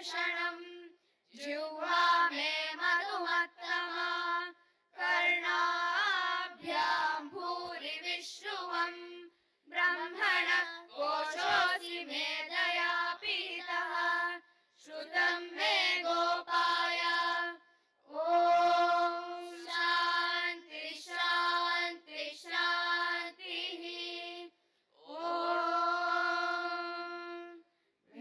सुदर्शनम् जिह्वा मे मधुमत्तमा कर्णाभ्यां भूरि विश्रुवम् ब्रह्मणः कोशोऽसि मेधया पीतः श्रुतं मे गोपाय ॐ शान्ति शान्ति शान्तिः ॐ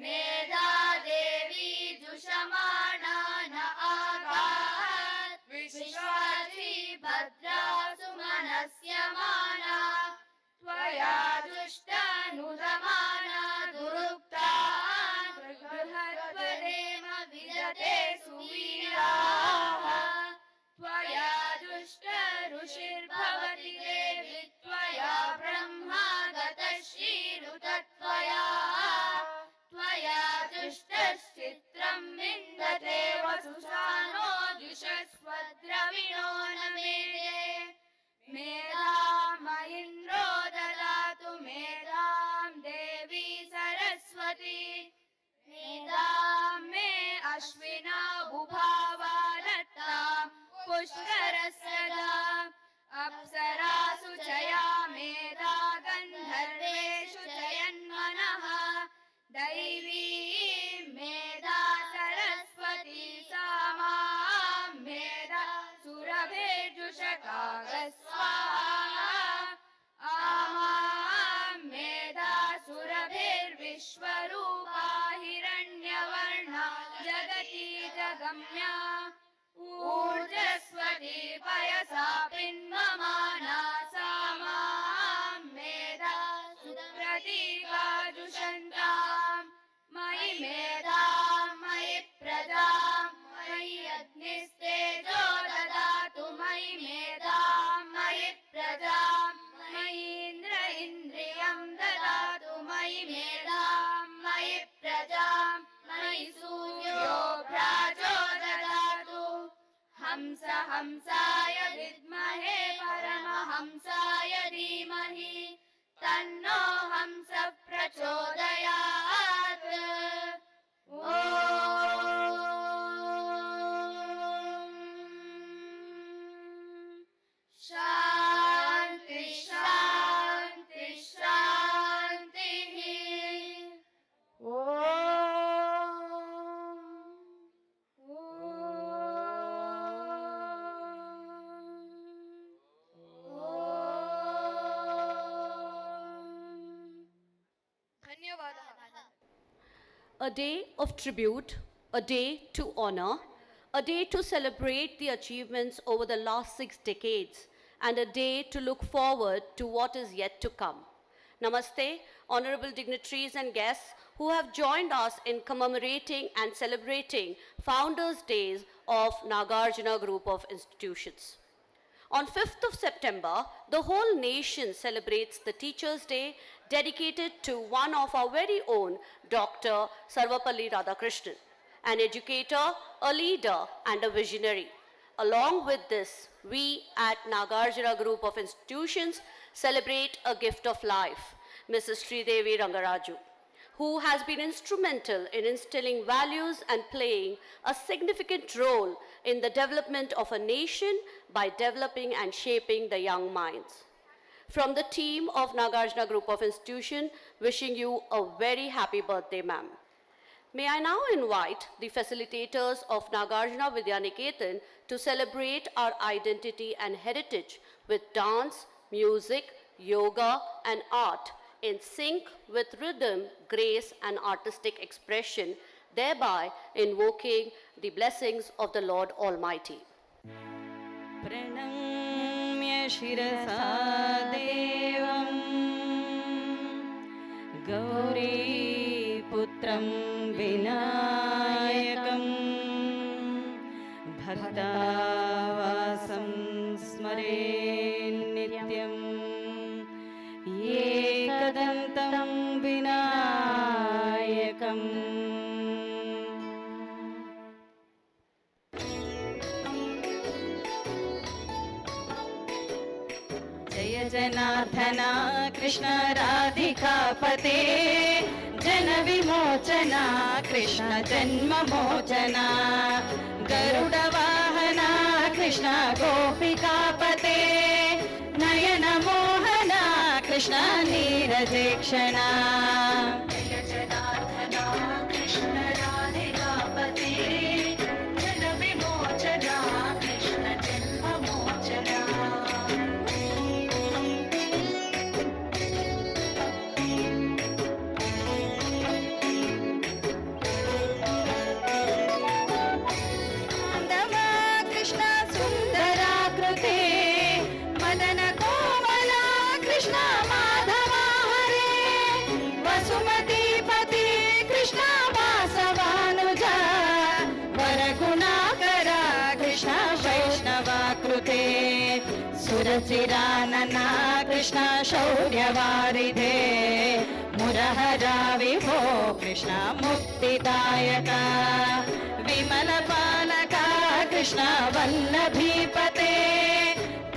मेधा देवी जुषमाणा न आगात् विश्वासी भद्रा सुमनस्य माना त्वया दुष्टानुदमाना दुरुक्ता बृहद्वदेम विदते सुवीराः त्वया दुष्ट ऋषिर्भवति देवि त्वया ब्रह्मा गतः श्रीरुतत्वया त्वया दुष्टश्चित्रं विन्दते वसुसानो जुषस्वद्रविणो न मेदे मेधामयिन्द्रो ददातु मेधां देवी सरस्वती मेधां मे अश्विना उभावा दत्तां पुष्करसदा अप्सरासु चया मेधा गन्धर्वेषु चयन्मनः दैवी मेधा सरस्वती सा मां मेधा सुरभिर्जुषकागः स्वाहा आमां मेधा सुरभिर्विश्वरूपा हिरण्यवर्णा जगती जगम्या ऊर्जस्वती पयसा पिन्वमाना सा मां मेधा सुप्रतीका जुषन्ताम् मयि मेधां मयि प्रजां मयि अग्निस्तेजो ददातु मयि मेधां मयि प्रजां मयि इन्द्रियं ददातु मयि मेधां मयि प्रजां मयि सूर्यो भ्राजो ददातु हंसाय विद्महे परमहंसाय धीमहि तन्नो हंसः प्रचोदयात् ॐ शान्ति शान्ति शान्तिः A day of tribute, a day to honor, a day to celebrate the achievements over the last 6 decades, and a day to look forward to what is yet to come. Namaste, honorable dignitaries and guests who have joined us in commemorating and celebrating Founders' Days of Nagarjuna Group of Institutions. On 5th of September, the whole nation celebrates the Teachers' Day dedicated to one of our very own, Dr. Sarvapalli Radhakrishnan, an educator, a leader, and a visionary. Along with this, we at Nagarjuna Group of Institutions celebrate a gift of life, Mrs. Sridevi Rangaraju, who has been instrumental in instilling values and playing a significant role in the development of a nation by developing and shaping the young minds. From the team of Nagarjuna Group of Institution, wishing you a very happy birthday, ma'am. May I now invite the facilitators of Nagarjuna Vidyaniketan to celebrate our identity and heritage with dance, music, yoga, and art in sync with rhythm, grace, and artistic expression, thereby invoking the blessings of the Lord Almighty. Pranamya shirasa devam Gauri putram vinayakam Bhaktavasam smare nityam Ekadantam vinayakam Jaya Janardan Krishna राधिकापते जन विमोचन कृष्ण जन्म मोचना गरुड वाहन कृष्ण गोपिकापते नयन मोहन कृष्ण नीरजेक्षणा सुरचिरानना कृष्ण शौर्यवारिधे मुरहरा विभो कृष्ण मुक्तिदायक विमलपालका कृष्ण वल्लभीपते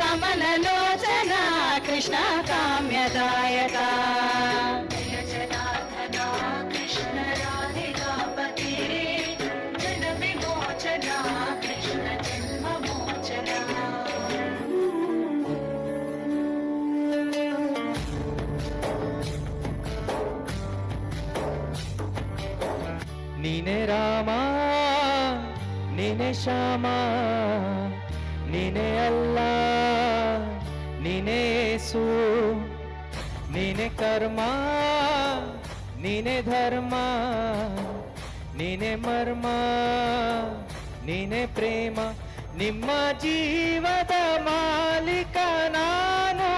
कमललोचना कृष्ण काम्यदायका ನೀನೆ ರಾಮ ನೀನೆ ಶ್ಯಾಮ ನೀನೆ ಅಲ್ಲ ನೀನೆ ಯೇಸು ನೀನೆ ಕರ್ಮ ನೀನೆ ಧರ್ಮ ನೀನೆ ಮರ್ಮ ನೀನೆ ಪ್ರೇಮ ನಿಮ್ಮ ಜೀವದ ಮಾಲೀಕ ನಾನು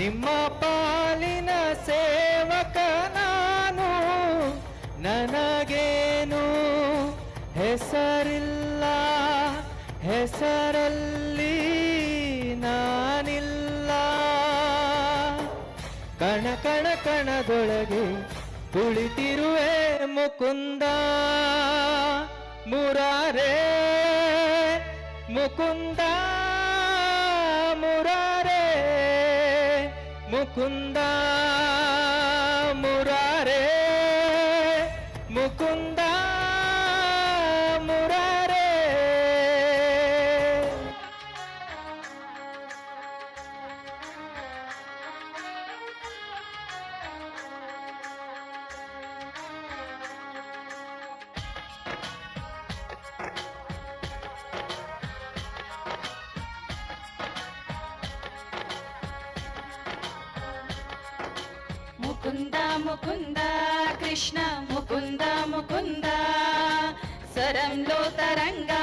ನಿಮ್ಮ ಪಾಲಿನ ಸೇವಕ ನಾನು ನನಗೇನು ಹೆಸರಿಲ್ಲ ಹೆಸರಲ್ಲಿ ನಾನಿಲ್ಲ ಕಣ ಕಣ ಕಣದೊಳಗೆ ಕುಳಿತಿರುವೆ ಮುಕುಂದ ಮುರಾರೇ ಮುಕುಂದ ಮುರಾರೇ ಮುಕುಂದ ಮುರಾರೇ ಮುಕುಂದ ಮುರಾರೇ मुकुंद मुकुंद कृष्ण मुकुंद मुकुंद स्वరంలో తరంగా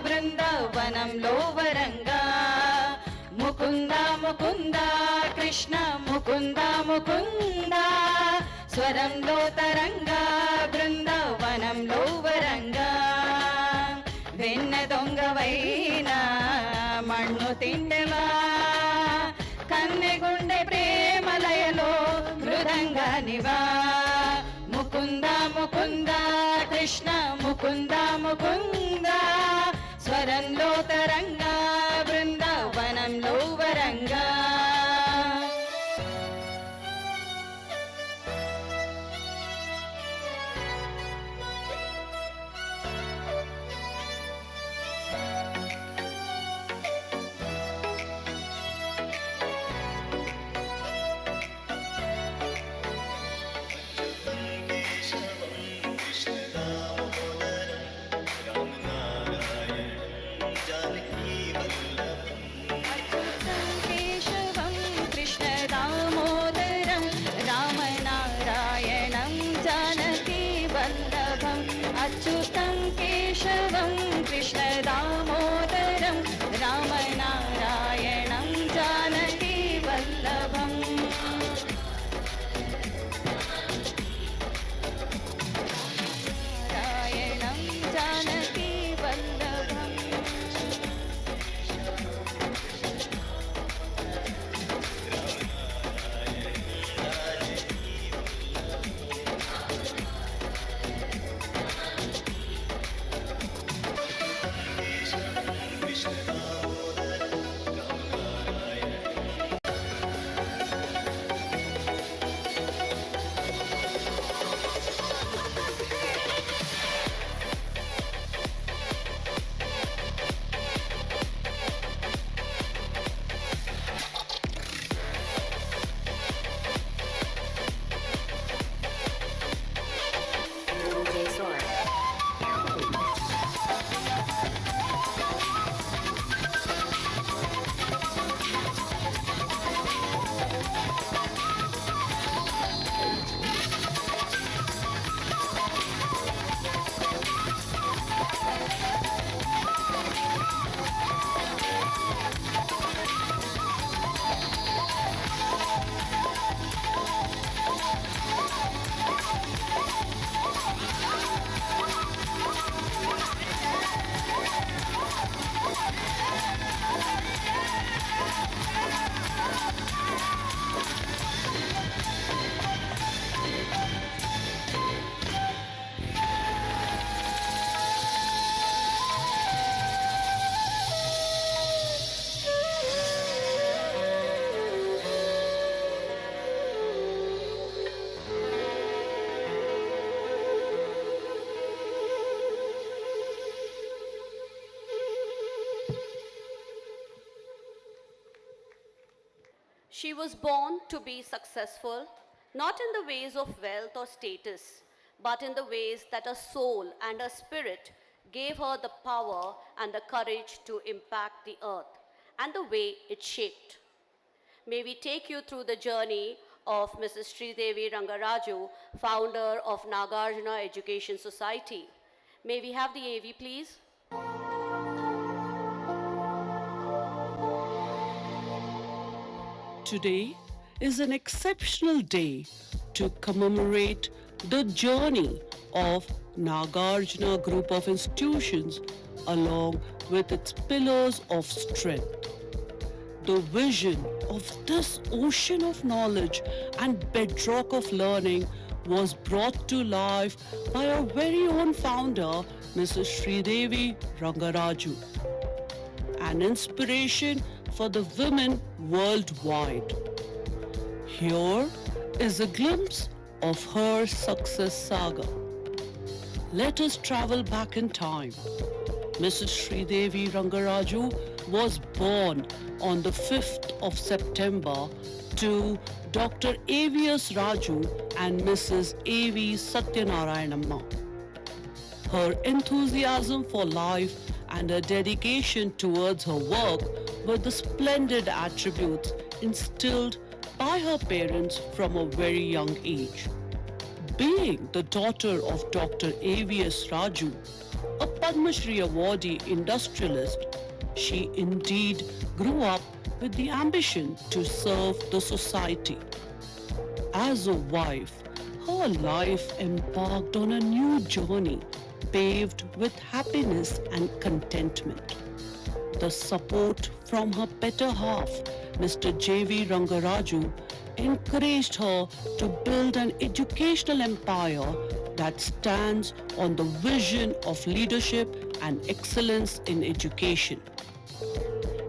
బృందావనంలో వరంగా ముకుంద ముకుంద కృష్ణ ముకుంద ముకుంద స్వరంలో తరంగా బృందావనంలో వరంగా వెన్న దొంగవైనా మన్ను తిండెవా కన్నెగుండె ప్రేమలయలో మృదంగానివా ముకుంద ముకుంద కృష్ణ ముకుంద ముకుంద స్వరంలో తరంగా బృందావనంలో వరంగా अच्युतं केशवं कृष्ण दामोदरं रामनारायणं जानकी वल्लभम् नारायणं Janaki वल्लभम् She was born to be successful, not in the ways of wealth or status, but in the ways that her soul and her spirit gave her the power and the courage to impact the earth and the way it shaped. May we take you through the journey of Mrs. Sridevi Rangaraju, founder of Nagarjuna Education Society. May we have the AV, please? Today is an exceptional day to commemorate the journey of Nagarjuna Group of Institutions along with its pillars of strength. The vision of this ocean of knowledge and bedrock of learning was brought to life by our very own founder, Mrs. Sridevi Rangaraju, an inspiration for the women worldwide. Here is a glimpse of her success saga. Let us travel back in time. Mrs. Sridevi Rangaraju was born on the 5th of September to Dr. A.V.S. Raju and Mrs. A.V. Satyanarayanamma. Her enthusiasm for life and her dedication towards her work were the splendid attributes instilled by her parents from a very young age. Being the daughter of Dr. A.V.S. Raju, a Padma Shri awardee industrialist, she indeed grew up with the ambition to serve the society. As a wife, her life embarked on a new journey paved with happiness and contentment. The support from her better half, Mr. J.V. Rangaraju, encouraged her to build an educational empire that stands on the vision of leadership and excellence in education.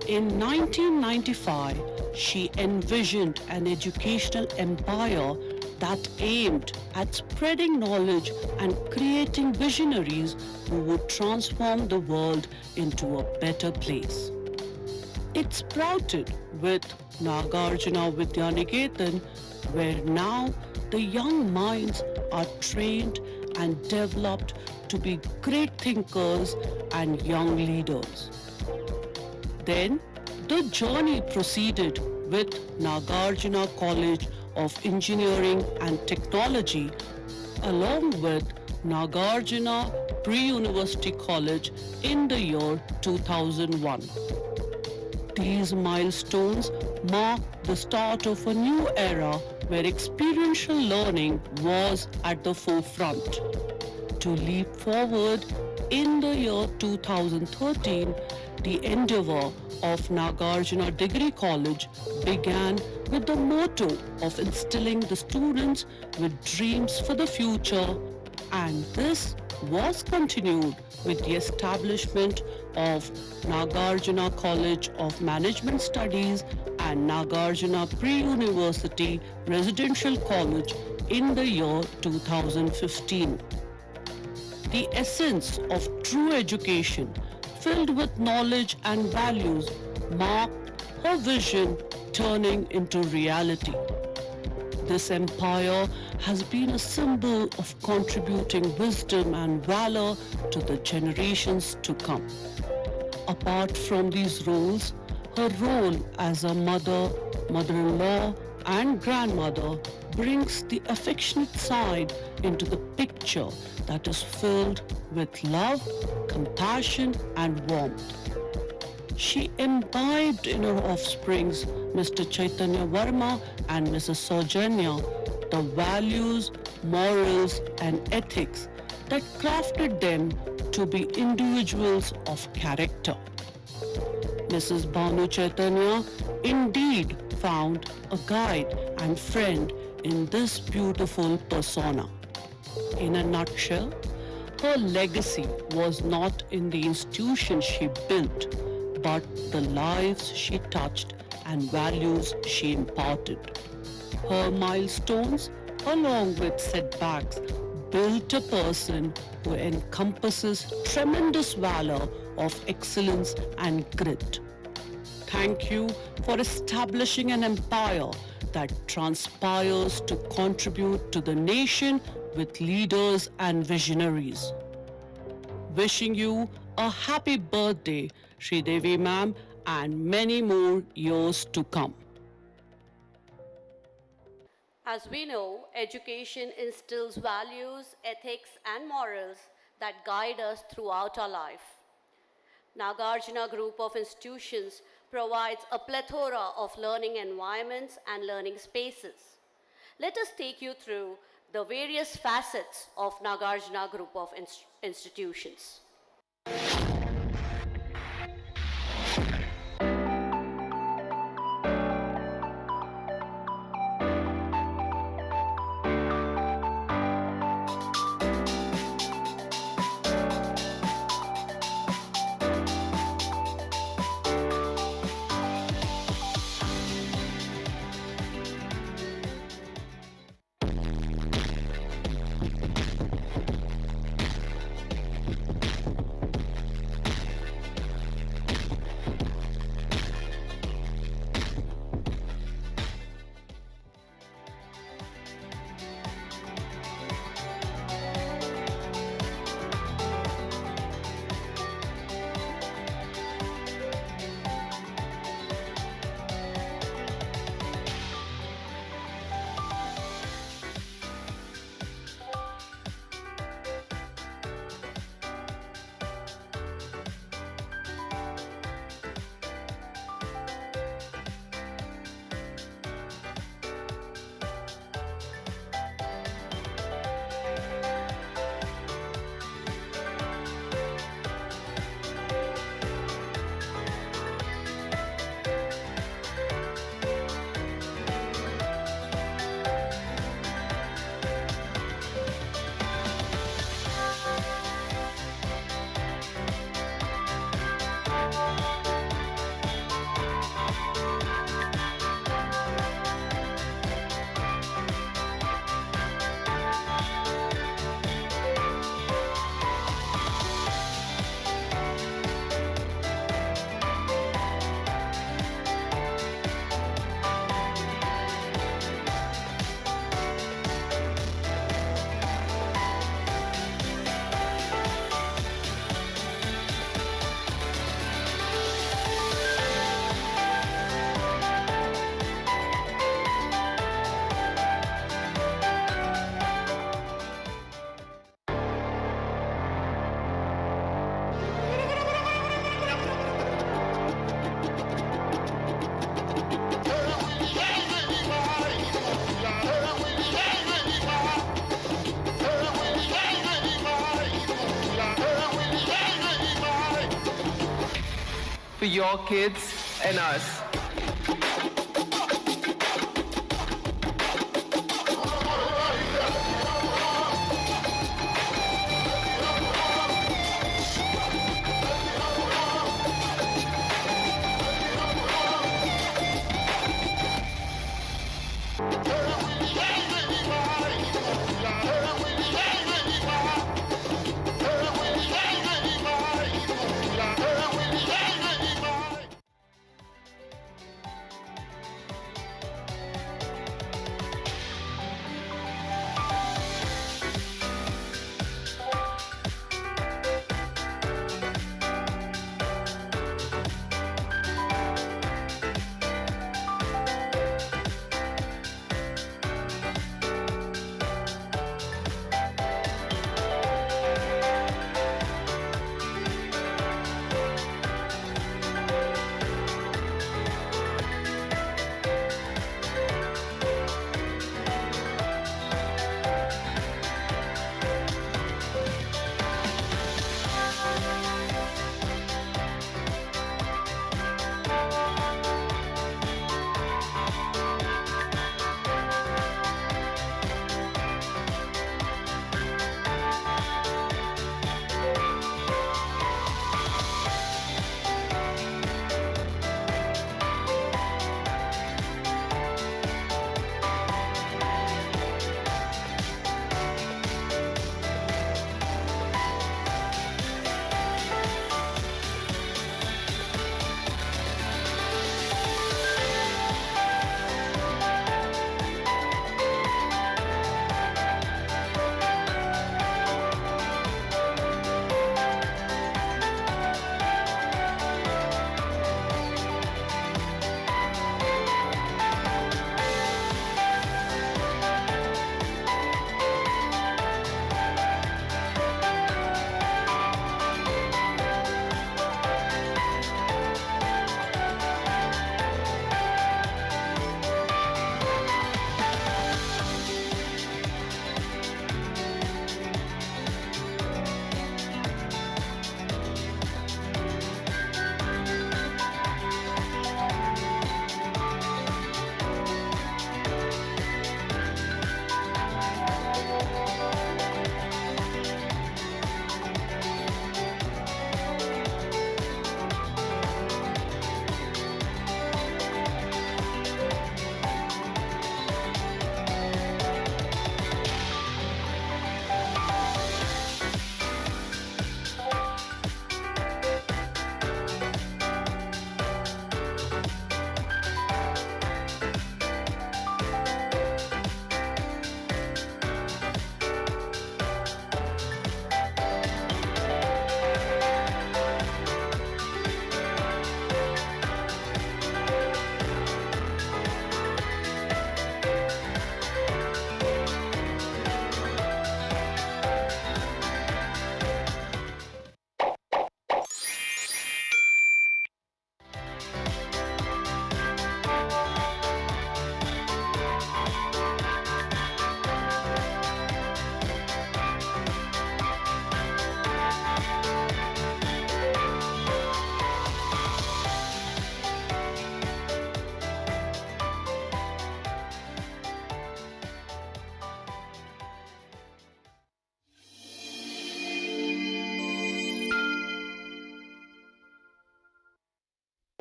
In 1995, she envisioned an educational empire that aimed at spreading knowledge and creating visionaries who would transform the world into a better place. It sprouted with Nagarjuna Vidyaniketan, where now the young minds are trained and developed to be great thinkers and young leaders. Then the journey proceeded with Nagarjuna College of Engineering and Technology along with Nagarjuna Pre-University College in the year 2001. These milestones mark the start of a new era where experiential learning was at the forefront. To leap forward, in the year 2013, the endeavor of Nagarjuna Degree College began with the motto of instilling the students with dreams for the future, and this was continued with the establishment of Nagarjuna College of Management Studies and Nagarjuna Pre-University Residential College in the year 2015. The essence of true education, filled with knowledge and values, marked her vision turning into reality. This empire has been a symbol of contributing wisdom and valor to the generations to come. Apart from these roles, her role as a mother, mother-in-law, and grandmother brings the affectionate side into the picture that is filled with love, compassion, and warmth. She imbibed in her offsprings, Mr. Chaitanya Verma and Mrs. Saujanya, the values, morals, and ethics that crafted them to be individuals of character. Mrs. Bhanu Chaitanya indeed found a guide and friend in this beautiful persona. In a nutshell, her legacy was not in the institution she built, but the lives she touched and values she imparted. Her milestones, along with setbacks, built a person who encompasses tremendous valor of excellence and grit. thank you for establishing an empire that transpires to contribute to the nation with leaders and visionaries. Wishing you a happy birthday, Sri Devi ma'am, and many more years to come. As we know, education instills values, ethics, and morals that guide us throughout our life. Nagarjuna Group of Institutions provides a plethora of learning environments and learning spaces. Let us take you through the various facets of Nagarjuna Group of Institutions. For your kids and us.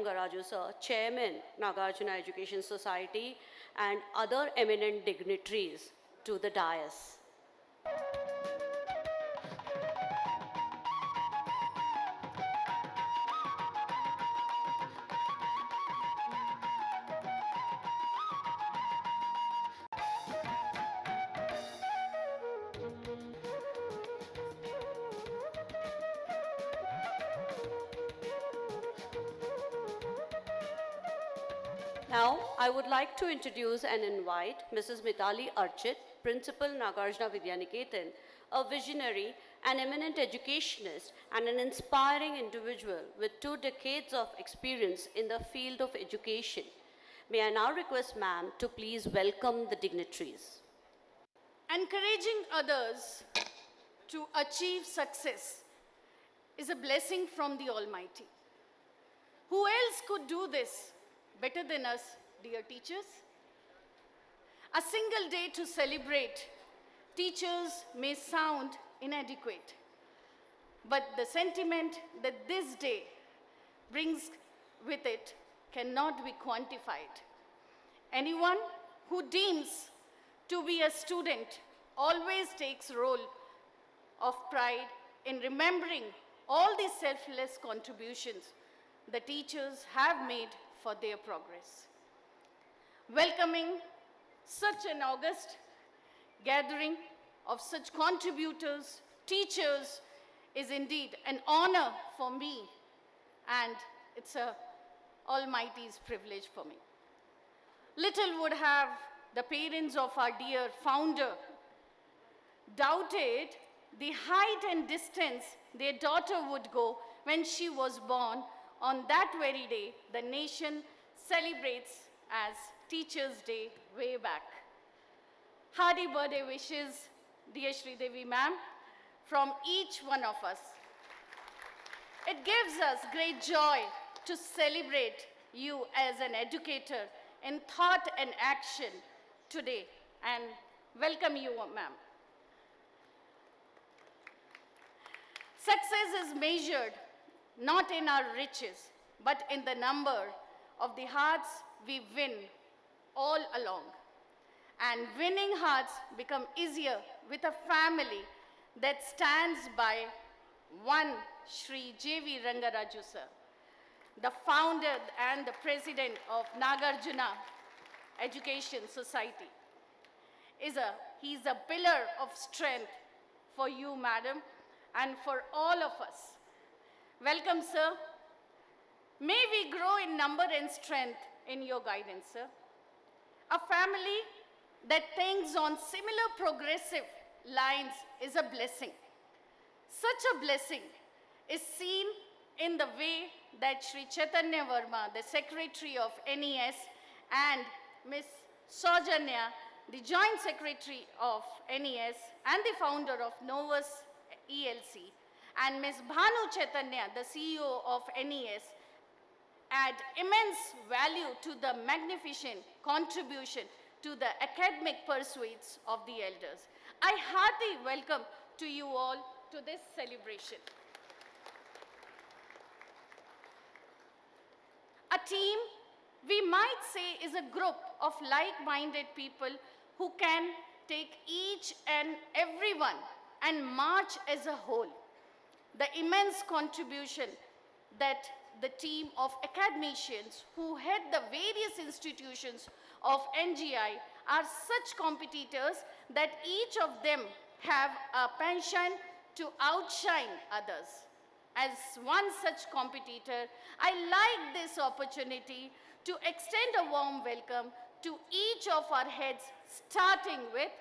Garaju sir, Chairman, Nagarjuna Education Society, and other eminent dignitaries to the dais. Now, I would like to introduce and invite Mrs. Mitali Archit, Principal Nagarjuna Vidyaniketan, a visionary, an eminent educationist, and an inspiring individual with 2 decades of experience in the field of education. May I now request ma'am to please welcome the dignitaries. Encouraging others to achieve success is a blessing from the Almighty. Who else could do this better than us, dear teachers? A single day to celebrate teachers may sound inadequate, but the sentiment that this day brings with it cannot be quantified. Anyone who deems to be a student always takes role of pride in remembering all the selfless contributions the teachers have made for their progress. Welcoming such an august gathering of such contributors, teachers, is indeed an honor for me, and it's a Almighty's privilege for me. Little would have the parents of our dear founder doubted the height and distance their daughter would go when she was born. On that very day, the nation celebrates as Teachers' Day way back. Hearty birthday wishes, dear Shri Devi ma'am, from each one of us. It gives us great joy to celebrate you as an educator in thought and action today, and welcome you, ma'am. Success is measured not in our riches, but in the number of the hearts we win all along. And winning hearts become easier with a family that stands by one Shri J.V. Rangaraju sir, the founder and the president of Nagarjuna Education Society. He's a pillar of strength for you, madam, and for all of us. Welcome, sir. May we grow in number and strength in your guidance, sir. A family that thinks on similar progressive lines is a blessing. Such a blessing is seen in the way that Sri Chaitanya Verma, the Secretary of NES, and Ms. Saujanya, the Joint Secretary of NES and the founder of Novus ELC, and Ms. Bhanu Chaitanya, the CEO of NES, add immense value to the magnificent contribution to the academic pursuits of the elders. I heartily welcome to you all to this celebration. A team, we might say, is a group of like-minded people who can take each and everyone and march as a whole. The immense contribution that the team of academicians who head the various institutions of NGI are such competitors that each of them have a penchant to outshine others. As one such competitor, I like this opportunity to extend a warm welcome to each of our heads, starting with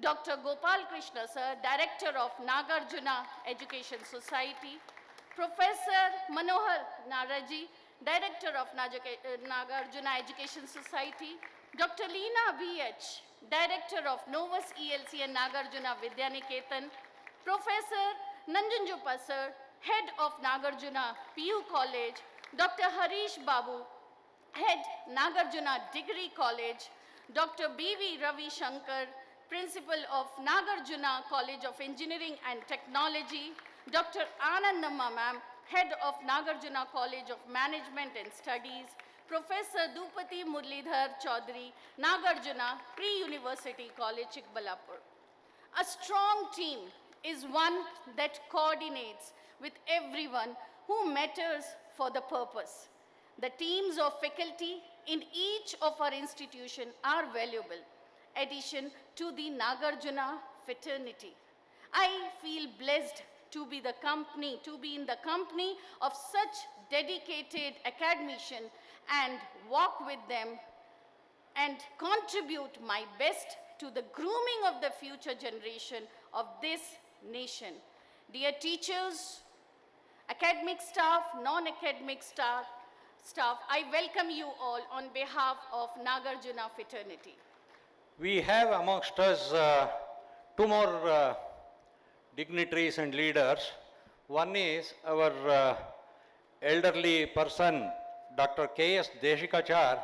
Dr. Gopal Krishna sir, Director of Nagarjuna Education Society, Professor Manohar Naraji, Director of Nagarjuna Education Society, Dr. Leena B.H., Director of Novus ELC and Nagarjuna Vidyaniketan, Professor Nanjanjupa sir, Head of Nagarjuna PU College, Dr. Harish Babu, Head Nagarjuna Degree College, Dr. B.V. Ravi Shankar, Principal of Nagarjuna College of Engineering and Technology, Dr. Anandamma ma'am, Head of Nagarjuna College of Management and Studies, Professor Dupati Murlidhar Chaudhary, Nagarjuna Pre-University College, Chikbalapur. A strong team is one that coordinates with everyone who matters for the purpose. The teams of faculty in each of our institutions are valuable addition to the Nagarjuna fraternity. I feel blessed to be in the company of such dedicated academicians and walk with them and contribute my best to the grooming of the future generation of this nation. Dear teachers, academic staff, non-academic staff, I welcome you all on behalf of Nagarjuna fraternity. We have amongst us two more dignitaries and leaders. One is our elderly person, Dr. K.S. Deshikachar,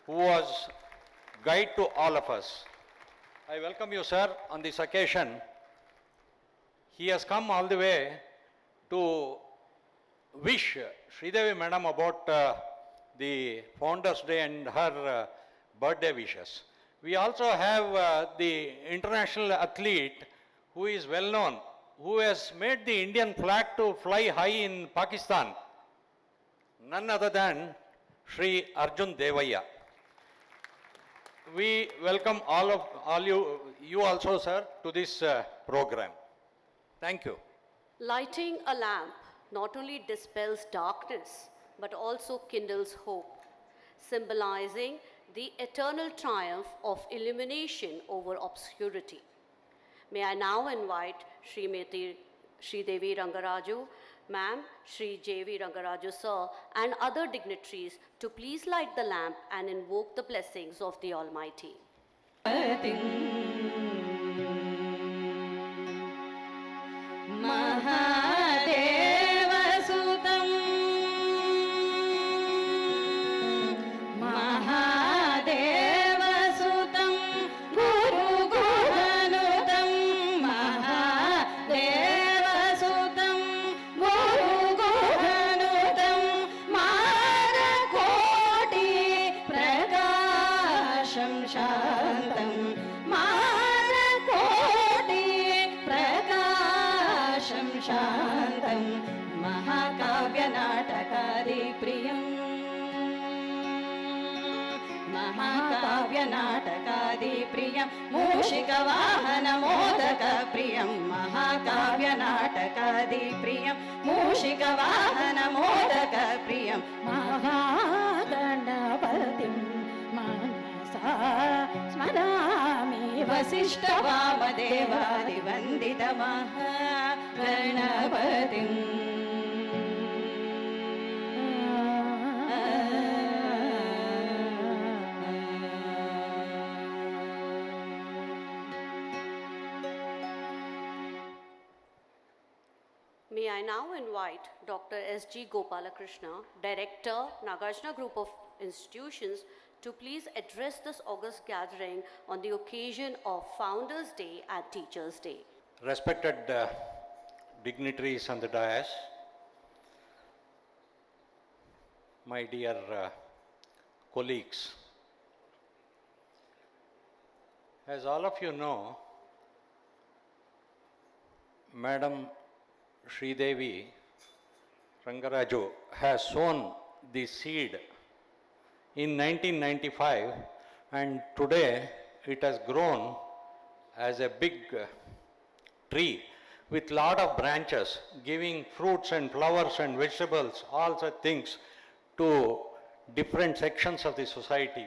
who was guide to all of us. I welcome you, sir, on this occasion. He has come all the way to wish Sridevi Madam about the Founders Day and her birthday wishes. We also have the international athlete who is well known, who has made the Indian flag to fly high in Pakistan, none other than Sri Arjun Devaya. We welcome all you also, sir, to this program. Thank you. Lighting a lamp not only dispels darkness, but also kindles hope, symbolizing the eternal triumph of illumination over obscurity. May I now invite Sri Devi Rangaraju, Ma'am, Sri J.V. Rangaraju Sir, and other dignitaries to please light the lamp and invoke the blessings of the Almighty. प्रियं मूषिकवाहनमोदकप्रियं महाकाव्यनाटकादिप्रियं मूषिकवाहनमोदकप्रियं महागणपतिं मनसा स्मरामि वसिष्ठवामदेवादिवन्दितमहागणपतिम् May I now invite Dr. S.G. Gopalakrishna, Director, Nagarjuna Group of Institutions, to please address this august gathering on the occasion of Founders' Day and Teachers' Day. Respected dignitaries on the dais, my dear colleagues, as all of you know, Madam Sridevi Rangaraju has sown the seed in 1995, and today it has grown as a big tree with lot of branches, giving fruits and flowers and vegetables, all such things to different sections of the society.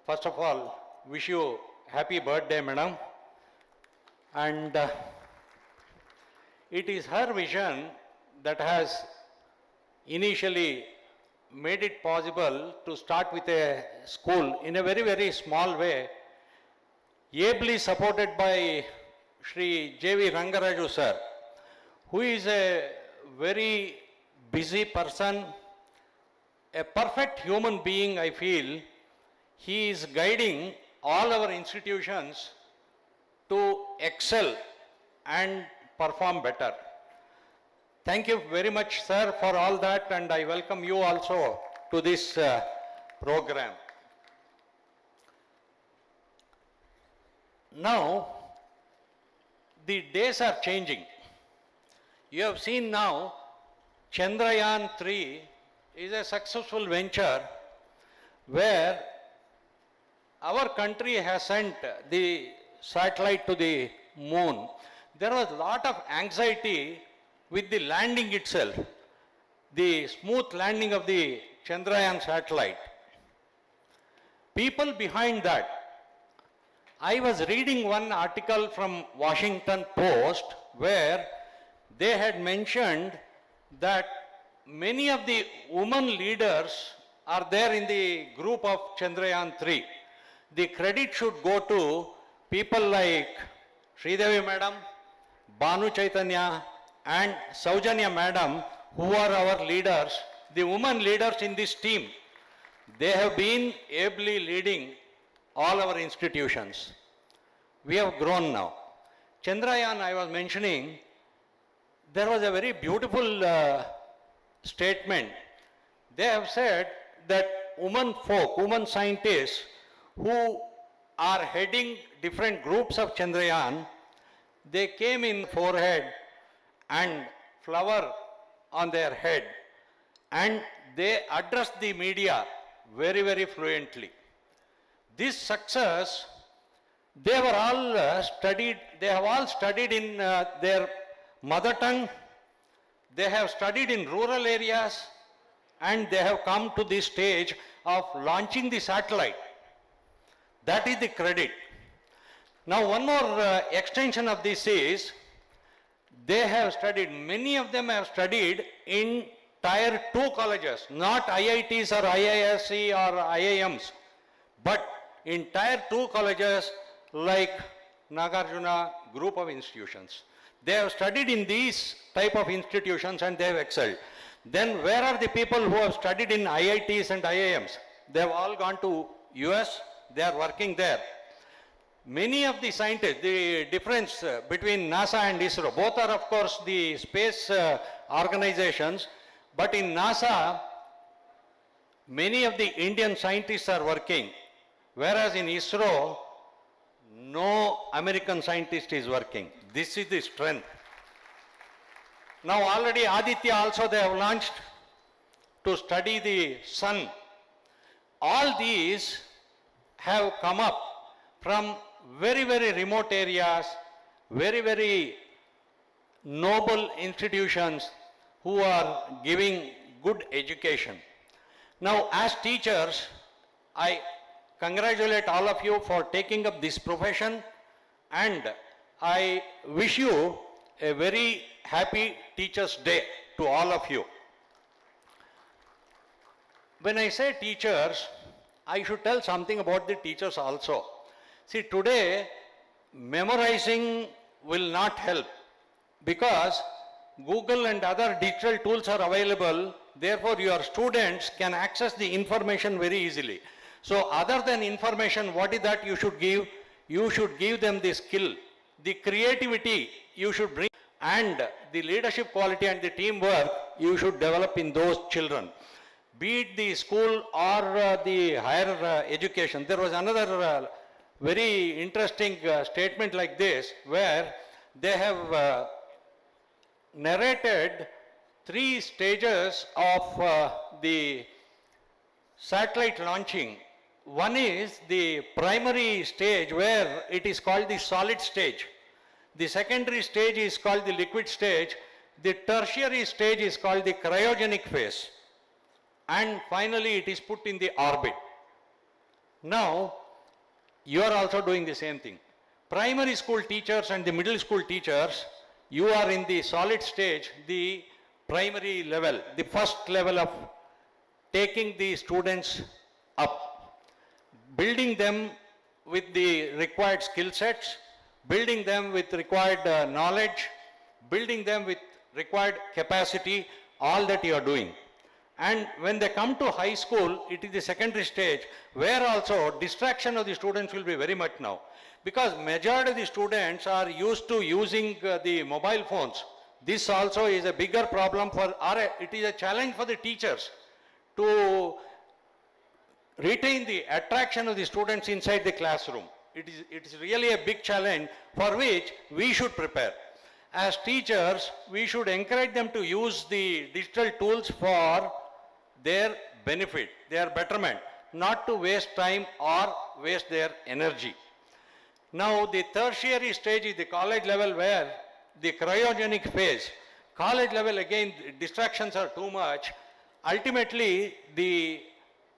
First of all, wish you happy birthday, madam. And it is her vision that has initially made it possible to start with a school in a very, very small way, ably supported by Sri J.V. Rangaraju sir, who is a very busy person, a perfect human being, I feel. He is guiding all our institutions to excel and perform better. Thank you very much, sir, for all that, and I welcome you also to this program. Now, the days are changing. You have seen now, Chandrayaan 3 is a successful venture where our country has sent the satellite to the moon. There was a lot of anxiety with the landing itself, the smooth landing of the Chandrayaan satellite. People behind that, I was reading one article from Washington Post where they had mentioned that many of the women leaders are there in the group of Chandrayaan 3. The credit should go to people like Sridevi Madam, Banu Chaitanya, and Saujanya Madam, who are our leaders, the women leaders in this team. They have been ably leading all our institutions. We have grown now. Chandrayaan, I was mentioning, there was a very beautiful statement. They have said that women scientists who are heading different groups of Chandrayaan, they came in forehead and flower on their head, and they addressed the media very, very fluently. This success, they have all studied in their mother tongue, they have studied in rural areas, and they have come to this stage of launching the satellite. That is the credit. Now one more extension of this is, they have studied, many of them have studied in Tier 2 colleges, not IITs or IISc or IIMs, but in Tier 2 colleges like Nagarjuna group of institutions. They have studied in these type of institutions and they have excelled. Then where are the people who have studied in IITs and IIMs? They have all gone to US, they are working there. Many of the scientists, the difference between NASA and ISRO, both are of course the space organizations, but in NASA, many of the Indian scientists are working, whereas in ISRO, no American scientist is working. This is the strength. Now already Aditya also they have launched to study the sun. All these have come up from very, very remote areas, very, very noble institutions who are giving good education. Now as teachers, I congratulate all of you for taking up this profession, and I wish you a very happy Teachers' Day to all of you. When I say teachers, I should tell something about the teachers also. See, today, memorizing will not help because Google and other digital tools are available. Therefore, your students can access the information very easily. So, other than information, what is that you should give? You should give them the skill, the creativity you should bring, and the leadership quality and the teamwork you should develop in those children. Be it the school or the higher education. There was another very interesting statement like this where they have narrated 3 stages of the satellite launching. One is the primary stage where it is called the solid stage. The secondary stage is called the liquid stage. The tertiary stage is called the cryogenic phase. And finally it is put in the orbit. Now, you are also doing the same thing. Primary school teachers and the middle school teachers, you are in the solid stage, the primary level, the first level of taking the students up, building them with the required skill sets, building them with required knowledge, building them with required capacity, all that you are doing. And when they come to high school, it is the secondary stage where also distraction of the students will be very much now. Because majority of the students are used to using the mobile phones. This also is a bigger problem for, or it is a challenge for the teachers to retain the attraction of the students inside the classroom. It is really a big challenge for which we should prepare. As teachers, we should encourage them to use the digital tools for their benefit, their betterment, not to waste time or waste their energy. Now, the tertiary stage is the college level, where the cryogenic phase. College level, again, distractions are too much. Ultimately, the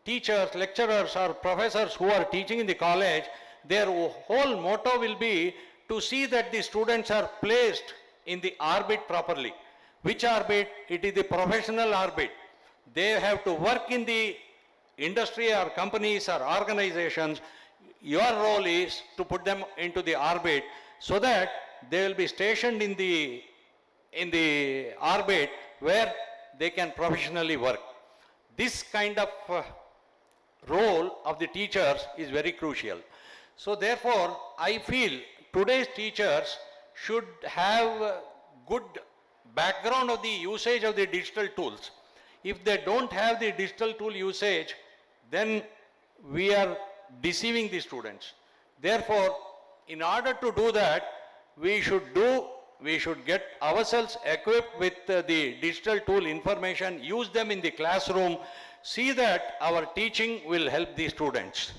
teachers, lecturers or professors who are teaching in the college, their whole motto will be to see that the students are placed in the orbit properly. Which orbit? It is the professional orbit. They have to work in the industry or companies or organizations. Your role is to put them into the orbit so that they will be stationed in the orbit where they can professionally work. This kind of role of the teachers is very crucial. So therefore, I feel today's teachers should have a good background of the usage of the digital tools. If they don't have the digital tool usage, then we are deceiving the students. Therefore, in order to do that, we should get ourselves equipped with the digital tool information, use them in the classroom, see that our teaching will help the students.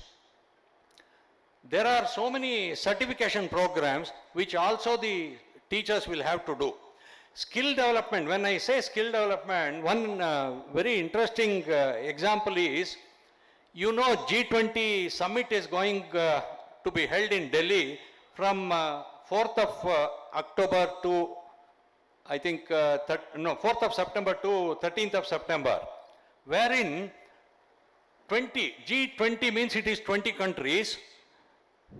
There are so many certification programs which also the teachers will have to do. Skill development, when I say skill development, one very interesting example is, you know, G20 summit is going to be held in Delhi from 4th of October to, I think, 4th of September to 13th of September, wherein G20 means it is 20 countries,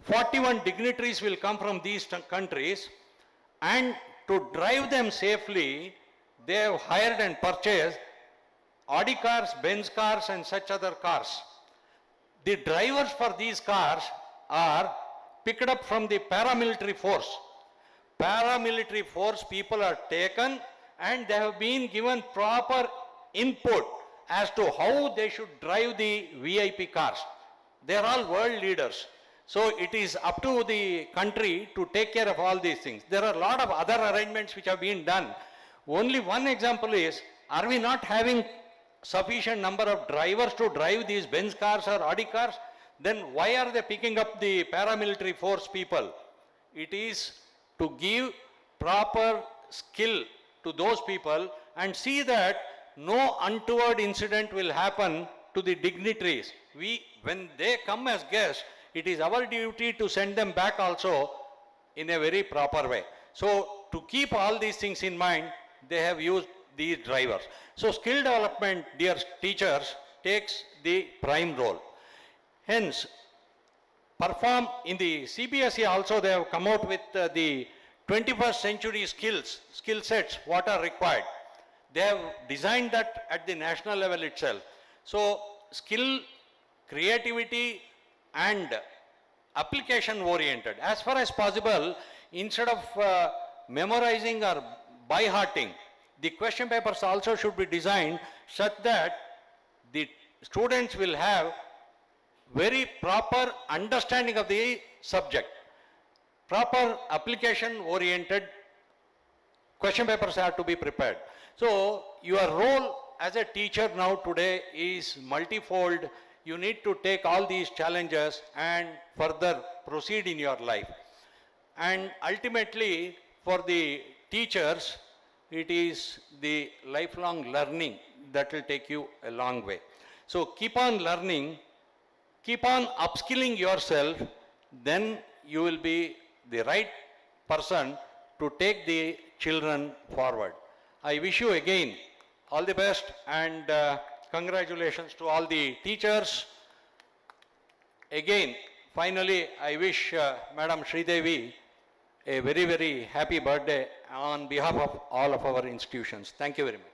41 dignitaries will come from these countries, and to drive them safely, they have hired and purchased Audi cars, Benz cars and such other cars. The drivers for these cars are picked up from the paramilitary force. Paramilitary force people are taken and they have been given proper input as to how they should drive the VIP cars. They are all world leaders. So it is up to the country to take care of all these things. There are a lot of other arrangements which have been done. Only one example is, are we not having sufficient number of drivers to drive these Benz cars or Audi cars? Then why are they picking up the paramilitary force people? It is to give proper skill to those people and see that no untoward incident will happen to the dignitaries. When they come as guests, it is our duty to send them back also in a very proper way. So to keep all these things in mind, they have used these drivers. So skill development, dear teachers, takes the prime role. Hence, perform in the CBSE also, they have come out with the 21st century skill sets, what are required. They have designed that at the national level itself. So skill, creativity and application oriented. As far as possible, instead of memorizing or by-hearting, the question papers also should be designed such that the students will have very proper understanding of the subject. Proper application oriented question papers have to be prepared. So your role as a teacher now today is multifold. You need to take all these challenges and further proceed in your life. And ultimately, for the teachers, it is the lifelong learning that will take you a long way. So keep on learning, keep on upskilling yourself, then you will be the right person to take the children forward. I wish you again all the best and congratulations to all the teachers. Again, finally, I wish Madam Sridevi a very, very happy birthday on behalf of all of our institutions. Thank you very much.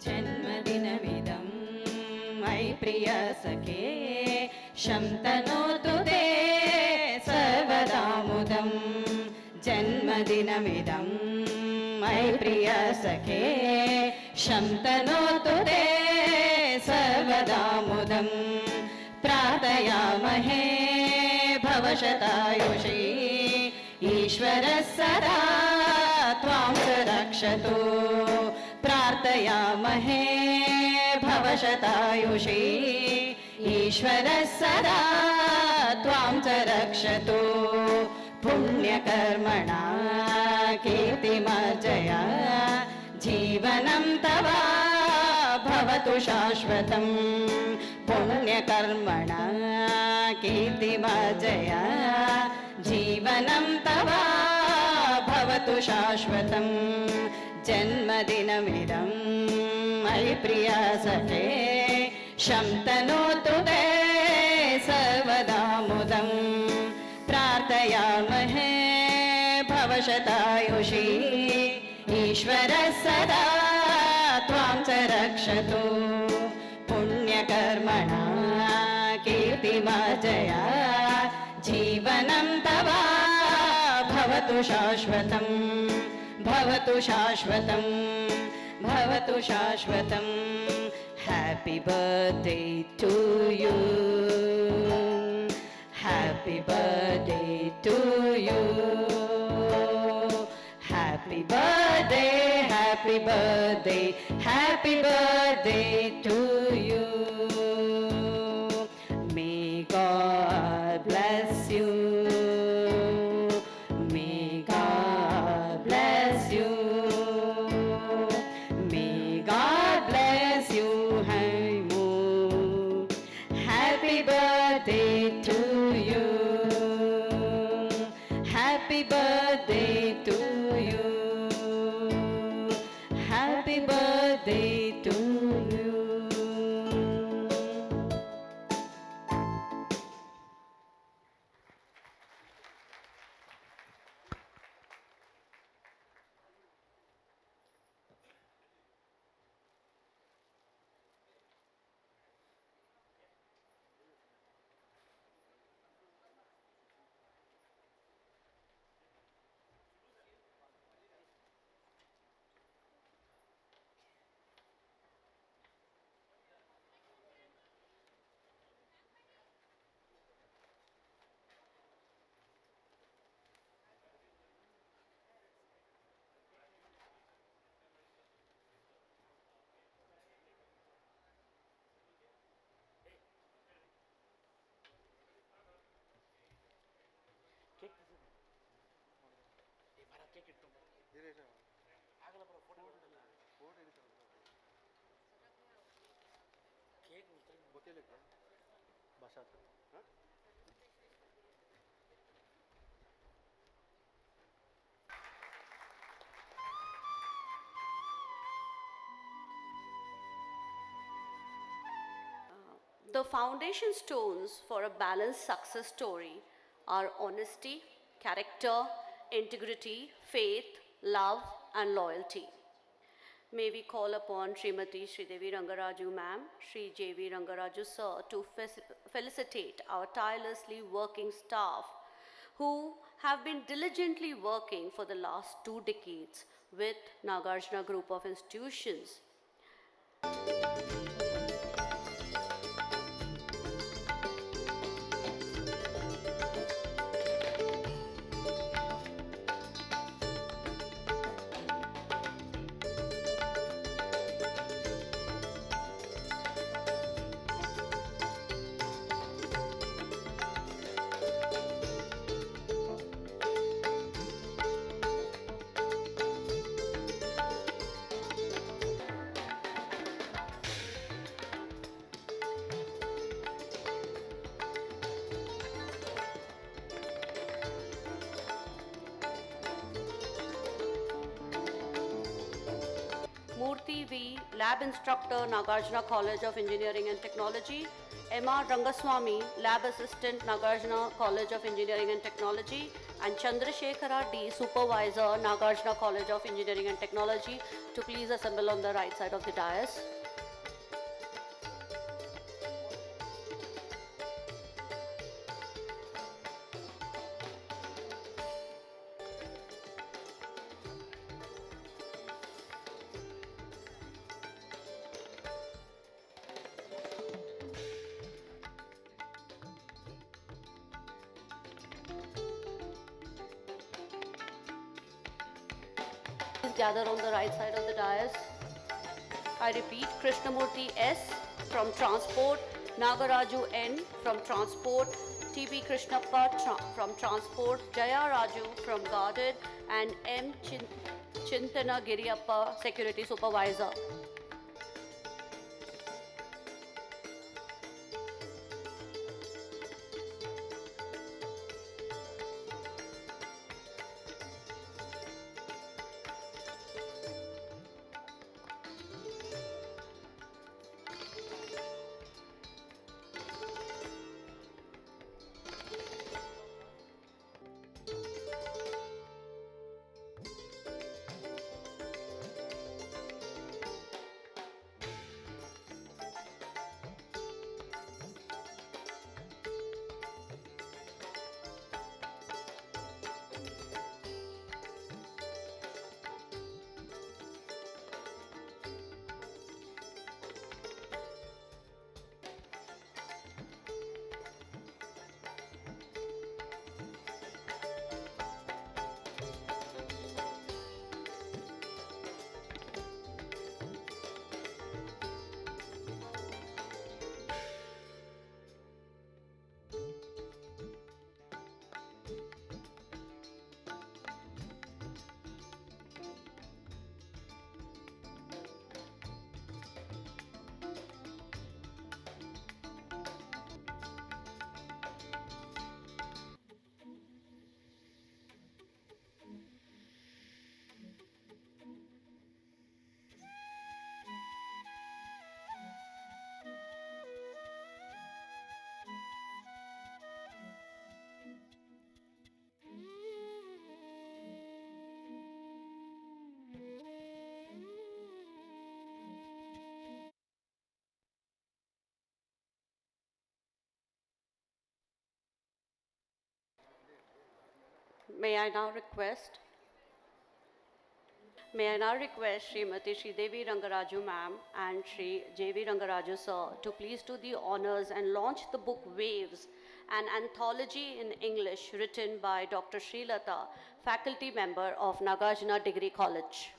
जन्मदिनमिदं मयि प्रिय सखे शन्तनोतु ते सर्वदा मुदं जन्मदिनमिदं मयि प्रियसखे शन्तनोतु ते सर्वदा मुदं प्रार्थयामहे भवशतायुषी ईश्वरः सदा त्वां च रक्षतु प्रार्थयामहे भवशतायुषी ईश्वरः सदा त्वां च रक्षतु पुण्यकर्मणा कीर्तिमर्जया जीवनं तव भवतु शाश्वतं पुण्यकर्मणा कीर्तिमर्जया जीवनं तव भवतु शाश्वतं जन्मदिनमिदं मयि प्रियसखे शन्तनोतु ते सर्वदा मुदं प्रार्थयामहे भवशतायुषी ईश्वरः सदा त्वां च रक्षतु पुण्यकर्मणा कीर्तिमर्जया जीवनं तव भवतु शाश्वतं भवतु शाश्वतं भवतु शाश्वतं Happy birthday to you Happy birthday to you Happy birthday Happy birthday Happy birthday to you May God bless you May God bless you May God bless you Happy birthday to you Happy birthday to you Happy birthday to you The foundation stones for a balanced success story are honesty, character, integrity, faith, love, and loyalty. May we call upon Srimati Sridevi Rangaraju ma'am, Sri J.V. Rangaraju sir to felicitate our tirelessly working staff who have been diligently working for the last 2 decades with Nagarjuna Group of Institutions. Murthy V, Lab Instructor, Nagarjuna College of Engineering and Technology. M.R. Rangaswamy, Lab Assistant, Nagarjuna College of Engineering and Technology. And Chandrasekhara D, Supervisor, Nagarjuna College of Engineering and Technology, to please assemble on the right side of the dais. gather on the right side of the dais. I repeat, Krishnamurti S from Transport, Nagaraju N from Transport, TB Krishnappa from Transport, Jaya Raju from Guarded, and M. Chintana Giriappa, Security Supervisor. May I now request Srimati Devi Rangaraju ma'am and Shri J.V. Rangaraju sir to please do the honors and launch the book Waves, an anthology in English written by Dr. Srilata, faculty member of Nagarjuna Degree College.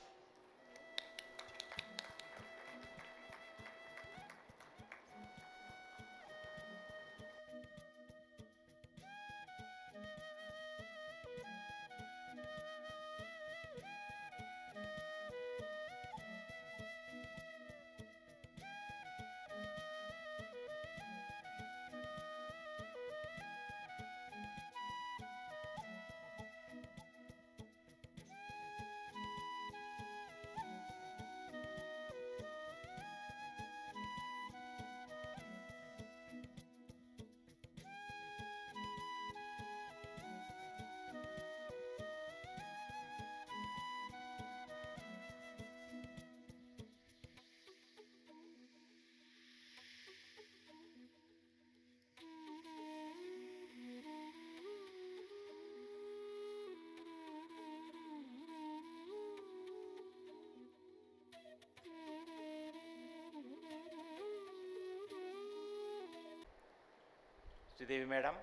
Sridevi Madam,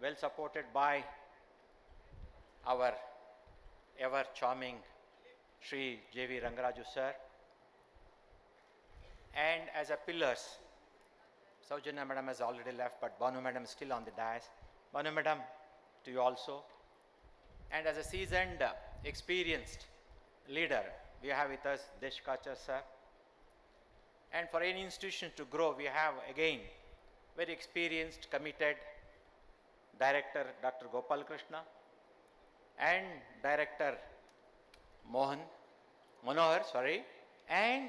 well supported by our ever charming Shri J.V. Rangaraju sir, and as a pillars, Saujanya Madam has already left, but Banu Madam is still on the dais. Banu Madam, to you also. And as a seasoned, experienced leader, we have with us Deshkachar sir. And for any institution to grow, we have again very experienced, committed Director Dr. Gopal Krishna and Director Manohar, and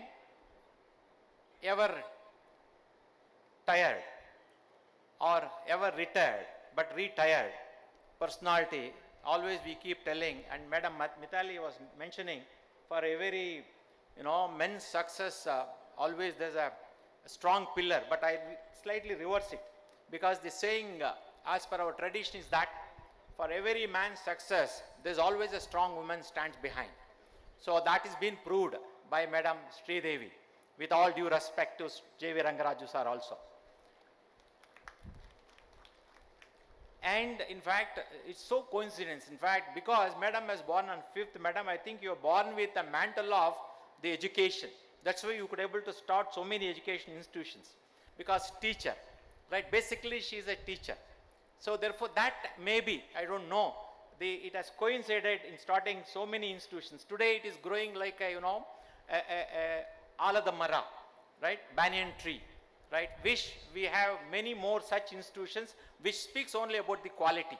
ever tired or ever retired but retired personality. Always we keep telling, and Madam Mitali was mentioning, for every men's success, always there's a strong pillar, but I slightly reverse it, because the saying as per our tradition is that for every man's success there's always a strong woman stands behind. So that is been proved by Madam Sridevi, with all due respect to J.V. Rangaraju sir also. And in fact, it's so coincidence. In fact, because Madam was born on 5th, Madam, I think you were born with a mantle of the education. That's why you could able to start so many education institutions. Because teacher, right? Basically, she is a teacher. So therefore, that maybe, I don't know, it has coincided in starting so many institutions. Today, it is growing like a, ala the mara, right? Banyan tree, right? Wish we have many more such institutions which speaks only about the quality,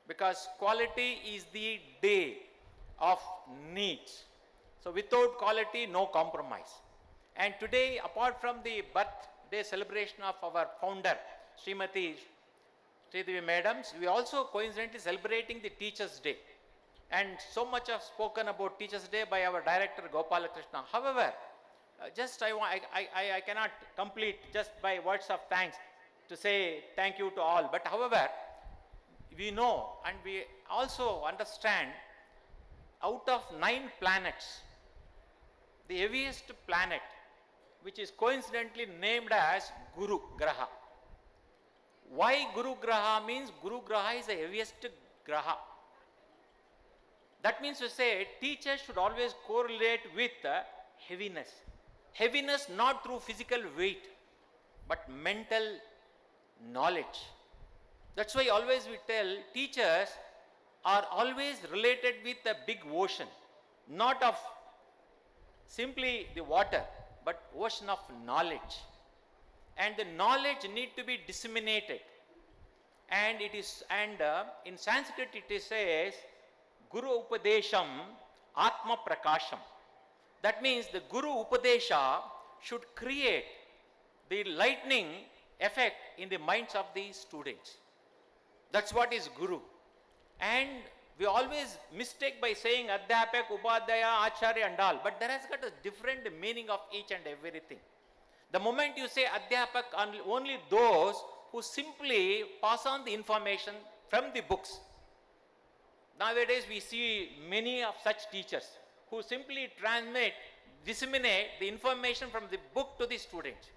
because quality is the day of needs. So without quality, no compromise. And today, apart from the birthday celebration of our founder, Srimati Sridevi Madams, we also coincidentally celebrating the Teachers' Day. And so much have spoken about Teachers' Day by our director Gopalakrishna. However, I cannot complete just by words of thanks to say thank you to all. But however, we know and we also understand, out of 9 planets, the heaviest planet, which is coincidentally named as Guru Graha. Why Guru Graha means Guru Graha is the heaviest Graha. That means to say teachers should always correlate with heaviness. Heaviness not through physical weight, but mental knowledge. That's why always we tell teachers are always related with a big ocean, not of simply the water, but ocean of knowledge. And the knowledge need to be disseminated. And it is, in Sanskrit it says, Guru Upadesham Atma Prakasham. That means the Guru Upadesha should create the lightning effect in the minds of the students. That's what is Guru. And we always mistake by saying Adhyapak, Upadhyaya, Acharya and all, but there has got a different meaning of each and everything. The moment you say Adhyapak, only those who simply pass on the information from the books. Nowadays we see many of such teachers who simply disseminate the information from the book to the students.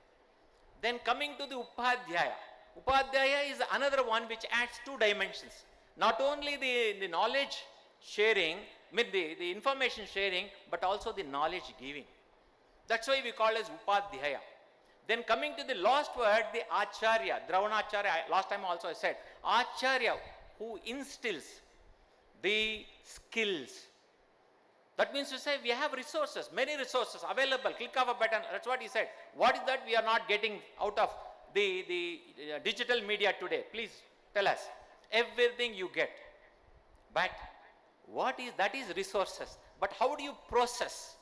Then coming to the Upadhyaya. Upadhyaya is another one which adds 2 dimensions. Not only the knowledge sharing, the information sharing, but also the knowledge giving. That's why we call as Upadhyaya. Then coming to the last word, the Acharya, Dravanacharya, last time also I said, Acharya who instills the skills. That means to say we have resources, many resources available, click of a button, that's what he said. What is that we are not getting out of the digital media today? Please tell us. Everything you get. But what is that is resources. But how do you process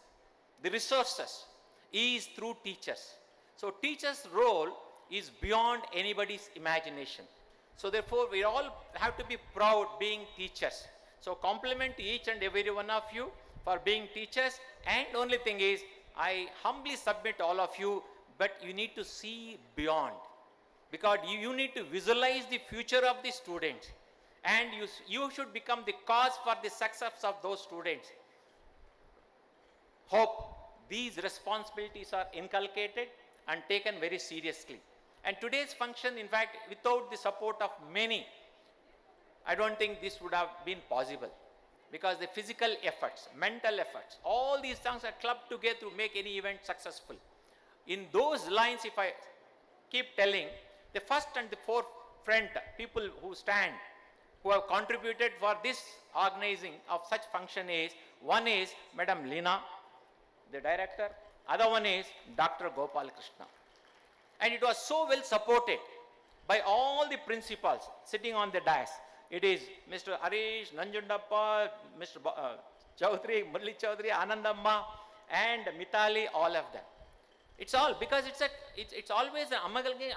the resources? Is through teachers. So teachers' role is beyond anybody's imagination. So therefore we all have to be proud being teachers. So compliment to each and every one of you for being teachers, and only thing is I humbly submit all of you, but you need to see beyond, because you need to visualize the future of the students, and you should become the cause for the success of those students. Hope these responsibilities are inculcated and taken very seriously. And today's function, in fact, without the support of many, I don't think this would have been possible, because the physical efforts, mental efforts, all these things are clubbed together to make any event successful. In those lines, if I keep telling, the first and the forefront people who stand, who have contributed for this organizing of such function is, one is Madam Leena, the director, other one is Dr. Gopalakrishna. And it was so well supported by all the principals sitting on the dais. It is Mr. Harish, Nanjundappa, Mr. Chaudhary, Murli Chaudhary, Anandamma, and Mitali, all of them. It's all because it's always an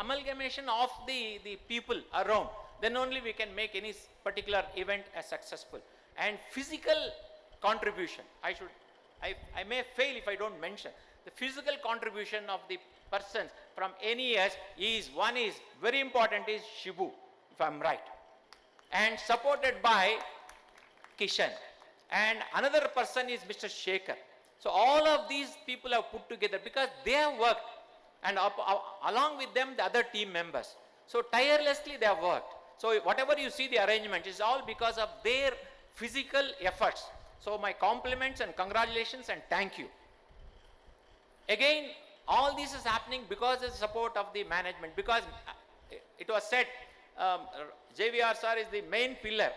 amalgamation of the people around. Then only we can make any particular event as successful. And physical contribution, I may fail if I don't mention. The physical contribution of the persons from any years is, one is very important, is Shibu, if I'm right. And supported by Kishan. And another person is Mr. Shekhar. So all of these people have put together because they have worked, and along with them the other team members. So tirelessly they have worked. So whatever you see the arrangement is all because of their physical efforts. So my compliments and congratulations and thank you. Again, all this is happening because of the support of the management, because it was said JVR sir is the main pillar,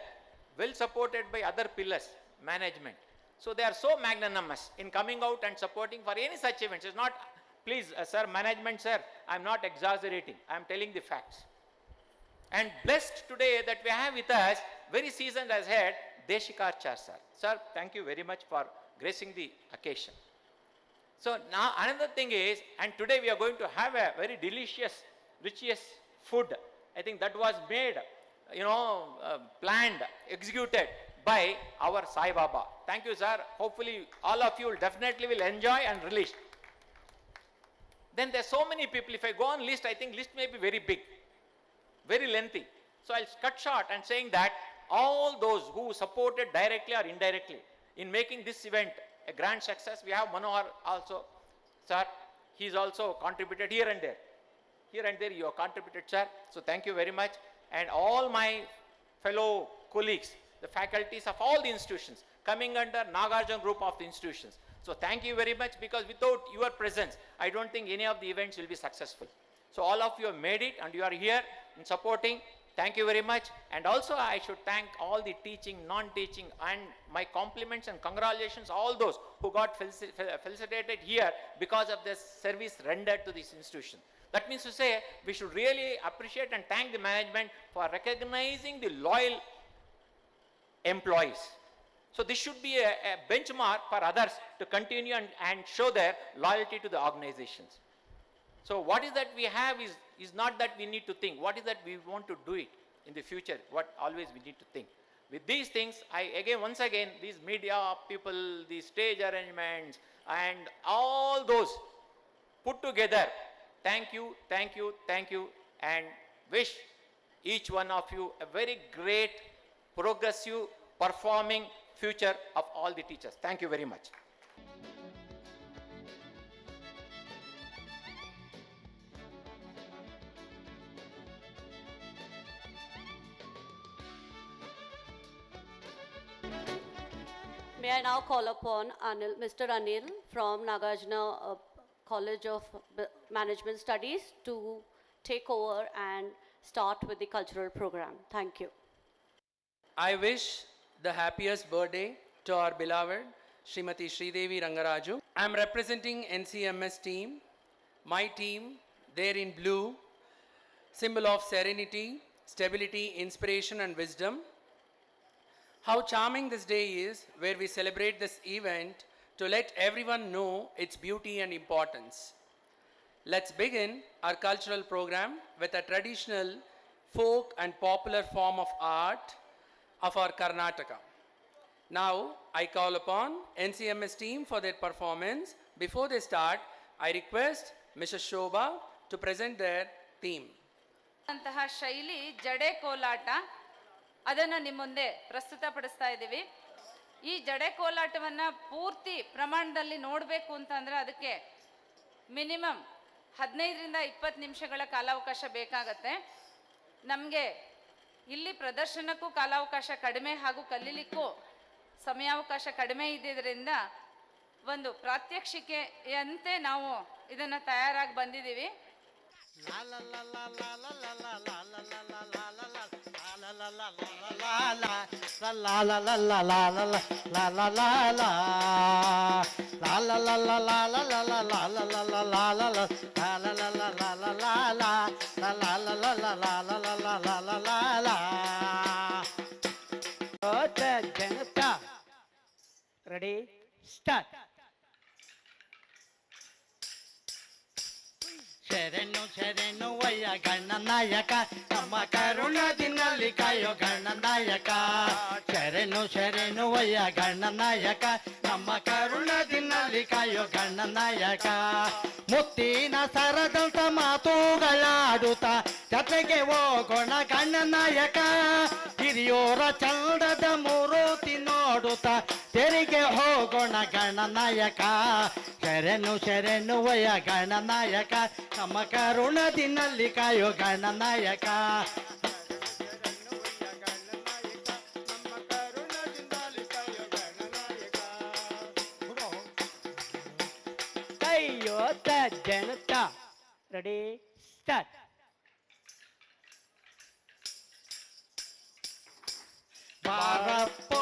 well supported by other pillars, management. So they are so magnanimous in coming out and supporting for any such events. It's not, please sir, management sir, I'm not exaggerating, I'm telling the facts. And blessed today that we have with us, very seasoned as head, Deshikacharya sir. Sir, thank you very much for gracing the occasion. So now another thing is, and today we are going to have a very delicious, richest food. I think that was made, planned, executed by our Sai Baba. Thank you, sir. Hopefully all of you will definitely will enjoy and relish. Then there are so many people. If I go on list, I think list may be very big, very lengthy. So I'll cut short and saying that all those who supported directly or indirectly in making this event a grand success. We have Manohar also, sir. He's also contributed here and there. Here and there you have contributed, sir. So thank you very much. And all my fellow colleagues, the faculties of all the institutions coming under Nagarjuna group of the institutions. So thank you very much, because without your presence, I don't think any of the events will be successful. So all of you have made it and you are here in supporting. Thank you very much. And also I should thank all the teaching, non-teaching, and my compliments and congratulations all those who got felicitated here because of this service rendered to this institution. That means to say, we should really appreciate and thank the management for recognizing the loyal employees. So this should be a benchmark for others to continue and show their loyalty to the organizations. So what is that we have is not that we need to think. What is that we want to do it in the future? What always we need to think. With these things, once again, these media people, these stage arrangements, and all those put together, thank you, thank you, thank you, and wish each one of you a very great, progressive, performing future of all the teachers. Thank you very much. May I now call upon Mr. Anil from Nagarjuna College of Management Studies to take over and start with the cultural program. Thank you. I wish the happiest birthday to our beloved Srimati Sridevi Rangaraju. I am representing NCMS team. My team, there in blue, symbol of serenity, stability, inspiration and wisdom. How charming this day is, where we celebrate this event to let everyone know its beauty and importance. Let's begin our cultural program with a traditional folk and popular form of art of our Karnataka. Now, I call upon NCMS team for their performance. Before they start, I request Mrs. Shobha to present their theme. ಅಂತಹ ಶೈಲಿ ಜಡೆ ಕೋಲಾಟ, ಅದನ್ನು ನಿಮ್ಮ ಮುಂದೆ ಪ್ರಸ್ತುತಪಡಿಸ್ತಾ ಇದ್ದೀವಿ. ಈ ಜಡೆ ಕೋಲಾಟವನ್ನು ಪೂರ್ತಿ ಪ್ರಮಾಣದಲ್ಲಿ ನೋಡಬೇಕು ಅಂತಂದರೆ ಅದಕ್ಕೆ ಮಿನಿಮಮ್ 15ರಿಂದ 20 ನಿಮಿಷಗಳ ಕಾಲಾವಕಾಶ ಬೇಕಾಗತ್ತೆ. ನಮಗೆ ಇಲ್ಲಿ ಪ್ರದರ್ಶನಕ್ಕೂ ಕಾಲಾವಕಾಶ ಕಡಿಮೆ ಹಾಗೂ ಕಲೀಲಿಕ್ಕೂ ಸಮಯಾವಕಾಶ ಕಡಿಮೆ ಇದ್ದಿದ್ದರಿಂದ ಒಂದು ಪ್ರಾತ್ಯಕ್ಷಿಕೆಯಂತೆ ನಾವು ಇದನ್ನು ತಯಾರಾಗಿ ಬಂದಿದ್ದೀವಿ. Ready, start. ಶರಣು ಶರಣು ವಯ್ಯ ಗಣನಾಯಕ, ನಮ್ಮ ಕರುಣದಿನಲ್ಲಿ ಕಾಯೋ ಗಣನಾಯಕ. ಶರಣು ಶರಣು ವಯ್ಯ ಗಣನಾಯಕ, ನಮ್ಮ ಕರುಣದಿನಲ್ಲಿ ಕಾಯೋ ಗಣನಾಯಕ. ಮುತ್ತಿನ ಸರದಂತ ಮಾತುಗಳಾಡುತ್ತ ಜೊತೆಗೆ ಹೋಗೋಣ ಗಣನಾಯಕ. ಹಿರಿಯೋರ ಚಂದದ ಮೂರುತಿ ನೋಡುತ್ತ ತೆರಿಗೆ ಹೋಗೋಣ ಗಣನಾಯಕ. ಶರಣು ಶರಣು ವಯ್ಯ ಗಣನಾಯಕ, ನಮ್ಮ ಕರುಣದಿನಲ್ಲಿ ಕಾಯೋ ಗಣನಾಯಕ. ತಯ್ಯೋತ ಜನತ ರೆಡಿ ಸ್ಟಾರ್ಟ್. ಬಾರಪ್ಪೋ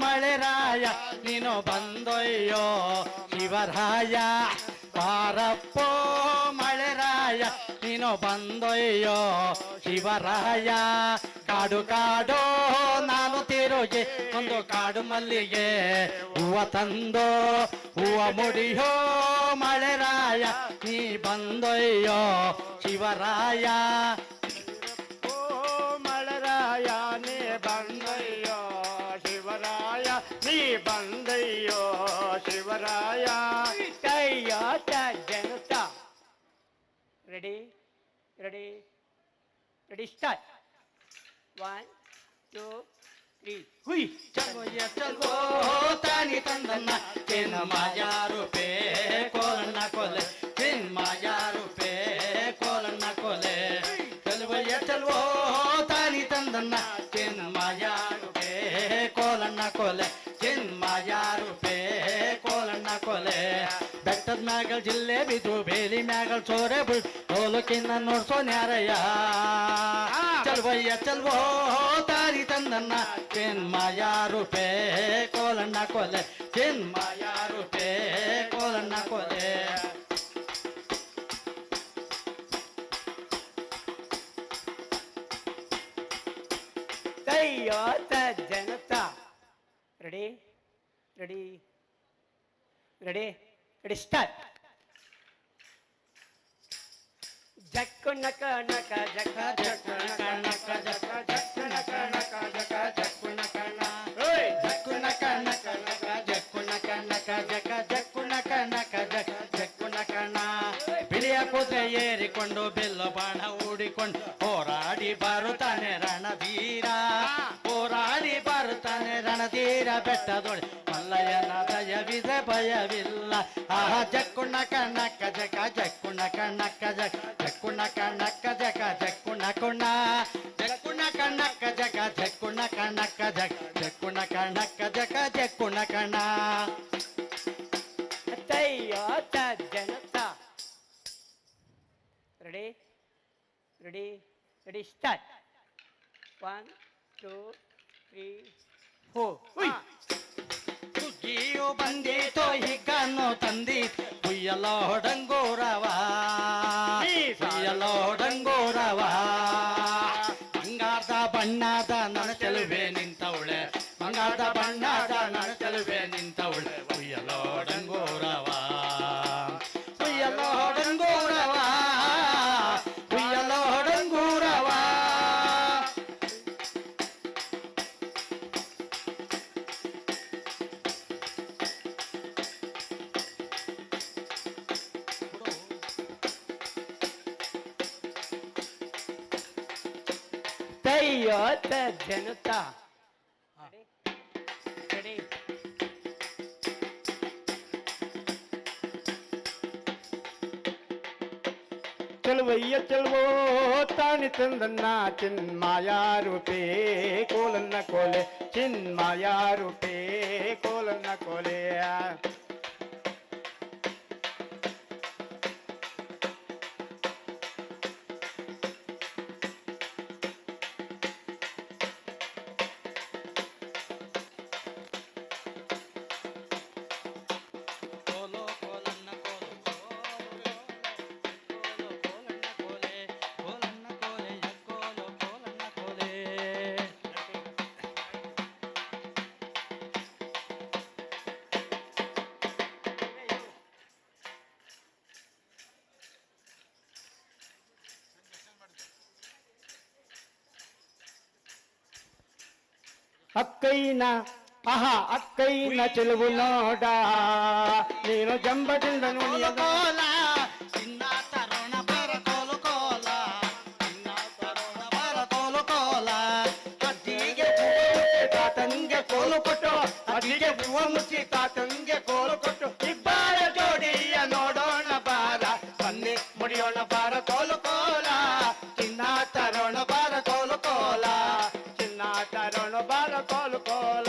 ಮಳೆರಾಯ ನೀನು ಬಂದೊಯ್ಯೋ ಶಿವರಾಯ. ಬಾರಪ್ಪೋ ಮಳೆರಾಯ ನೀನು ಬಂದೊಯ್ಯೋ ಶಿವರಾಯ. ಕಾಡು ಕಾಡೋ ನಾನು ತಿರುಗಿ ಒಂದು ಕಾಡು ಮಲ್ಲಿಗೆ ಹೂವ ತಂದೋ ಹೂವ ಮುಡಿಯೋ ಮಳೆರಾಯ ನೀ ಬಂದೊಯ್ಯೋ ಶಿವರಾಯ. ಮಳರಾಯ ನೀ ಬಂದಯ್ಯೋ ಶಿವರಾಯ, ನೀ ಬಂದಯ್ಯೋ ಶಿವರಾಯ. ಕೈಯಾಟ ಜನತ ರೆಡಿ ರೆಡಿ ರೆಡಿ ಸ್ಟಾರ್ಟ್. 1 2 3 ಹುಯ್. ಚಲ್ವೋ ತಾನಿ ತಂದನ್ನ ಚಿನ್ನ ಮಾಯಾ ರೂಪೇ ಕೋಲನ್ನ ಕೊಲೆ ಚಿನ್ನ ಮಾಯಾ ರೂಪೇ ಕೋಲನ್ನ ಕೊಲೆ. ಚಲ್ವೋ ತಾನಿ ತಂದನ್ನ ಚಿನ್ನ ಮಾಯಾ ರೂಪೇ ಕೋಲನ್ನ ಕೊಲೆ ಚಿನ್ನ ಮಾಯಾ ರೂಪೇ ಕೋಲನ್ನ ಕೊಲೆ. ಬೆಟ್ಟದ ಮ್ಯಾಗಳ ಜಿಲ್ಲೆ ಬಿದ್ದು ಬೇಲಿ ಮ್ಯಾಗಳ ಚೋರೆ ಬಿಡ್ ಹೋಲಕಿನ್ನ ನೋಡ್ಸೋನ್ಯಾರಯ್ಯ. ಚಲ್ವೋ ತಾರಿ ತಂದನ್ನ ಚಿನ್ ಮಾಯಾ ರೂಪೇ ಕೋಲನ್ನ ಕೊಲೆ ಚಿನ್ ಮಾಯಾ ರೂಪೇ ಕೋಲನ್ನ ಕೊಲೆ. ಕೈಯಾಟ ಜನತ ready ready ready ready start. ಜಕ್ಕು ನಕ ನಕ ಜಕ ಜಕ್ಕು ನಕ ನಕ ಜಕ ಜಕ್ಕು ನಕ ನಕ ಜಕ ಜಕ್ಕು ನಕ ನಕ ಜಕ್ಕು ನಕ ನಕ ನಕ ಜಕ್ಕು ನಕ ನಕ ಜಕ ಜಕ್ಕು ನಕ ನಕ ಜಕ ಜಕ್ಕು ನಕ ನ. ಬಿಳಿಯ ಕುದುರೆ ಏರಿಕೊಂಡು ಬಿಲ್ಲು ಬಾಣ ಹೂಡಿಕೊಂಡು ಹೋರಾಡಿ ಬರುತ್ತಾನೆ ರಣಧೀರ. ಹೋರಾಡಿ ಬರುತ್ತಾನೆ ರಣಧೀರ ಬೆಟ್ಟದೊಳೆ ಮಲ್ಲಯ್ಯನ ದಯವಿದೆ ಭಯವಿಲ್ಲ. ಆಹಾ ಜಕ್ಕು ನಕ ನಕ ಜಕ ಜಕ್ಕು ನಕ ನಕ ಜಕ ಜಕ್ಕು ನಕ ನಕ ಜಕ ಜಕ್ಕು ನಕುಣ ಜಕ್ಕು ನಕ ನಕ ಜಕ ಜಕ್ಕು ನಕ ನಕ ಜಕ ಜಕ್ಕು ನಕ ನಕ ಜಕ ಜಕ್ಕು ನಕಣ. ಕೈಯಾಟ ಜನತ ರೆಡಿ ರೆಡಿ ರೆಡಿ ಸ್ಟಾರ್ಟ್. 1 2 3 4 ಹುಯ್. ಸುಗ್ಗಿಯು ಬಂದಿತೋ ಹಿಗ್ಗನ್ನು ತಂದಿ ಹುಯ್ಯಲೋ ಡಂಗೂರವ ಹುಯ್ಯಲೋ ಡಂಗೂರವ. ಬಂಗಾರದ ಬಣ್ಣದ ನನ್ನ ಚೆಲುವೆ ನಿಂತವಳೆ ಬಂಗಾರದ ಬಣ್ಣದ ನನ್ನ ಚೆಲುವೆ ನಿಂತವಳೆ ಹುಯ್ಯಲೋ ಡಂಗೂರವ ಹುಯ್ಯಲೋ ಡಂಗೂರವ ಹುಯ್ಯಲೋ ಡಂಗೂರವ. ಕೈಯಾಟ ಜನತ ರೆಡಿ ಚಲುವಯ್ಯ ಚಲುವೋ ತಾನಿ ತಂದನ್ನ ಚಿನ್ಮಾಯಾ ರೂಪೇ ಕೋಲನ್ನ ಕೋಲೆ ಚಿನ್ಮಾಯಾ ರೂಪೇ ಕೋಲನ್ನ ಕೋಲೆ. ಅಕ್ಕೈನ ಆಹಾ ಅಕ್ಕೈನ ಚೆಲುವು ನೋಡ ನೀನು ಜಂಬದಿಂದ ನುಡಿಯದ ಕೋಲ ಚಿನ್ನ ತರುಣ ಬರ ಕೋಲು ಕೋಲ ಚಿನ್ನ ತರುಣ ಬರ ಕೋಲು ಕೋಲ. ಅಜ್ಜಿಗೆ ತಾತಂಗೆ ಕೋಲು ಕೊಟ್ಟು ಅದಿಗೆ ಹೂವ ಮುಚ್ಚಿ ತಾತಂಗೆ ಕೋಲು ಕೊಟ್ಟು ಇಬ್ಬರ ಜೋಡಿಯ ನೋಡೋಣ ಬಾರ ಬನ್ನಿ ಮುಡಿಯೋಣ ಬಾರ ಕೋಲು ಕೋಲ ಚಿನ್ನ ತರೋಣ ಬಾರ ಕೋಲು ಕೋಲ ಚಿನ್ನ ತರೋಣ ಬಾರ ಕೋಲು ಕೋಲ.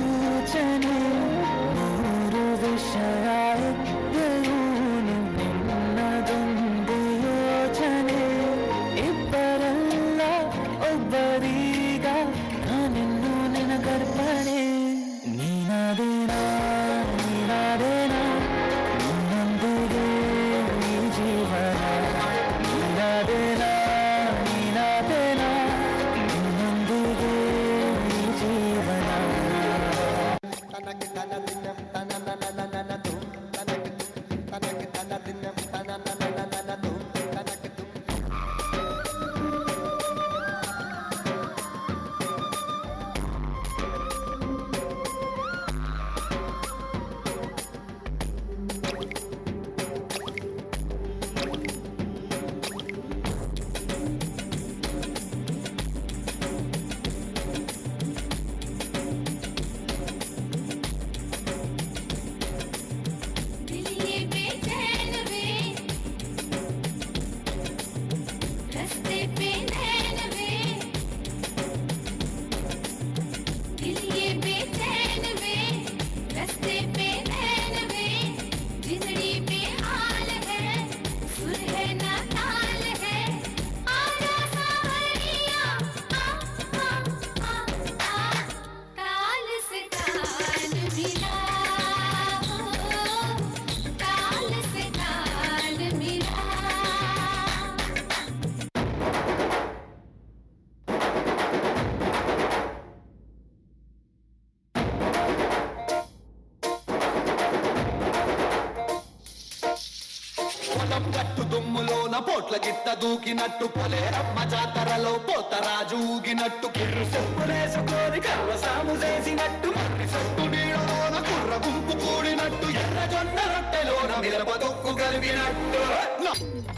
పొలం గట్టు దుమ్ములోన పోట్ల గిట్ట దూకినట్టు పొలేరమ్మ జాతరలో పోతరాజు ఊగినట్టు కిర్రు చెప్పులేసుకొని కర్ర సాము చేసినట్టు మర్రి సొట్టు నీడలోన కుర్ర గుంపు కూడినట్టు ఎర్ర జొన్న రొట్టెలోన మిరప దొక్కు కలిగినట్టు.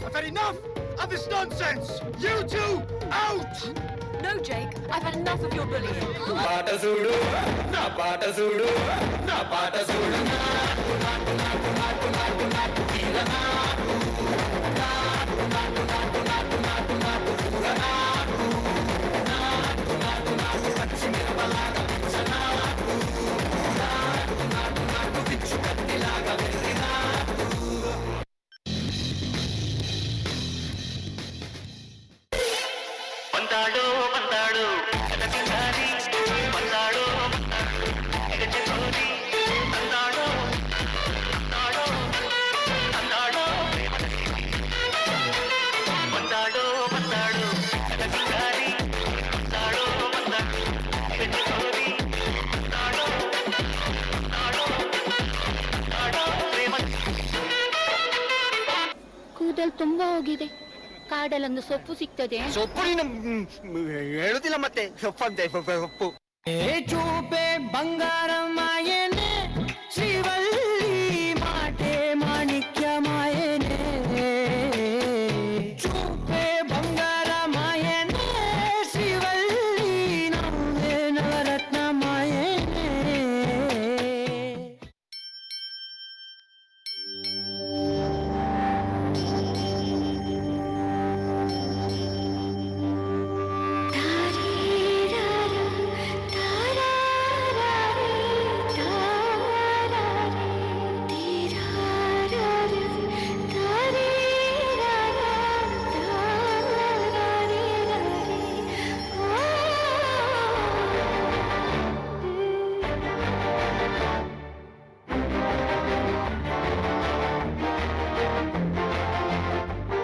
I've had enough of this nonsense. You two out. No, Jake, I've had enough of your bullying. పాట చూడు నా పాట చూడు నా పాట చూడు నాటు నాటు నాటు నాటు నాటు నాటు తీర నాటు నాటు నాటు నాటు నాటు నాటు నాటు కూర నాటు నాటు నాటు నాటు పచ్చి మిరపలాగా పిచ్చ నాటు నాటు నాటు నాటు పిచ్చు కత్తిలాగా వెర్రి నాటు. ಬಂದಾಡೋ ಬಂದಾಡೋ ಕನಸಿನಾರಿ ಬಂದಾಡೋ ಗಜಗೋರಿ ಬಂದಾಡೋ ಬಂದಾಡೋ ಬಂದಾಡೋ ಬಂದಾಡೋ ಬಂದಾಡೋ ಕನಸಿನಾರಿ ಬಂದಾಡೋ ಬಂದಾಡೋ ಗಜಗೋರಿ ಬಂದಾಡೋ ಬಂದಾಡೋ ಬಂದಾಡೋ ಪ್ರೇಮ. ಕೂದಲು ತುಂಬಾ ಹೋಗಿದೆ. ಕಾಡಲ್ಲೊಂದು ಸೊಪ್ಪು ಸಿಗ್ತದೆ. ಸೊಪ್ಪು ನೀನು ಹೇಳುದಿಲ್ಲ ಮತ್ತೆ ಸೊಪ್ಪಂತೆ ಸೊಪ್ಪು. చూపే బంగారమాయనే శ్రీవల్లి మాటే మాణిక్యమాయనే చూపే బంగారమాయనే శ్రీవల్లి నవ్వే నవరత్నమాయనే.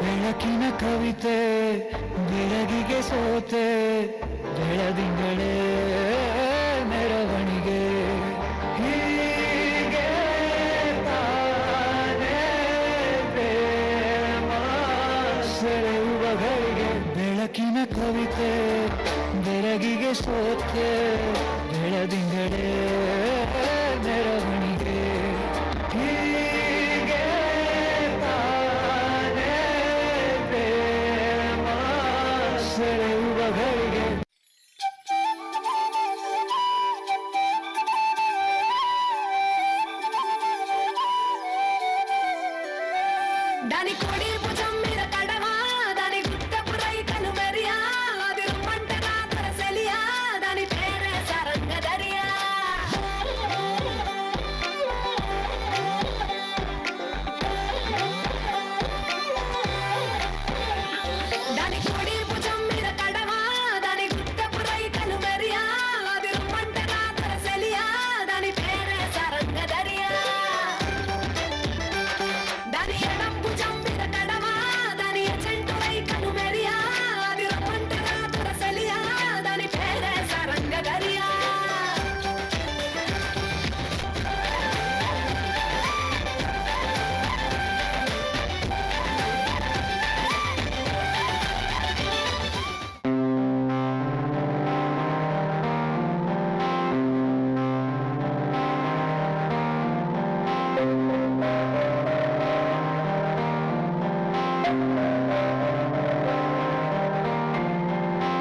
ಬೆಳಕಿನ ಕವಿತೆ ಬೆಳಗಿಗೆ ಸೋತೆ ಬೆಳದಿಂಗಳೇ ಮೆರವಣಿಗೆ ಹೀಗೆ ತಾನೇ ಪ್ರೇಮ ಸೆಳೆಯುವ ಗಳಿಗೆ. ಬೆಳಕಿನ ಕವಿತೆ ಬೆಳಗಿಗೆ ಸೋತೆ ಬೆಳದಿಂಗಳೇ ಮೆರವಣಿಗೆ ಹೀಗೆ ತಾನೇ ಪ್ರೇಮ ಸೆಳೆಯುವ ಗಳಿಗೆ. దాని కొడి భుజం మీద కడవా, దాని గుట్టపు రైకను మెరియా, అది రమ్మంటే నా తరసెలియా, దాని పేరే సరంగ దరియా. దాని కొడి భుజం మీద కడవా, దాని గుట్టపు రైకను మెరియా, అది రమ్మంటే నా తరసెలియా, దాని పేరే సరంగ దరియా. దాని ఎడం భుజం మీద కడవా, దాని ఎజెంటు రైకను మెరియా, అది రమ్మంటే నా తరసెలియా, దాని పేరే సరంగ దరియా.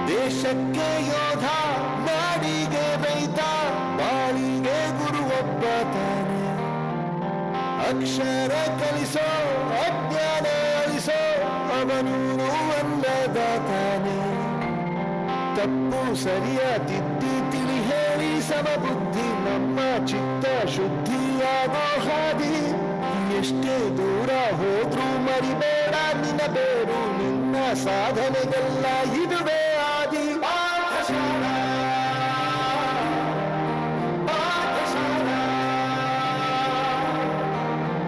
ದೇಶಕ್ಕೆ ಯೋಧ ನಾಡಿಗೆ ರೈತ ಬಾಳಿಗೆ ಗುರು ಒಬ್ಬ ತಾನೆ. ಅಕ್ಷರ ಕಲಿಸೋ ಅಜ್ಞಾನ ಅಳಿಸೋ ಅವನು ಅನ್ನದಾತಾನೆ. ತಪ್ಪು ಸರಿಯ ತಿದ್ದಿ ತಿಳಿ ಹೇಳಿ ಸಮಬುದ್ಧಿ ನಮ್ಮ ಚಿತ್ತ ಶುದ್ಧಿಯಾಗೋ ಹಾದಿ. ಎಷ್ಟೇ ದೂರ ಹೋದ್ರೂ ಮರಿಬೇಡ ನಿನ್ನ ಬೇರು, ನಿನ್ನ ಸಾಧನೆಗೆಲ್ಲ ಇದುವೇ ಆದಿ. Pathshala Pathshala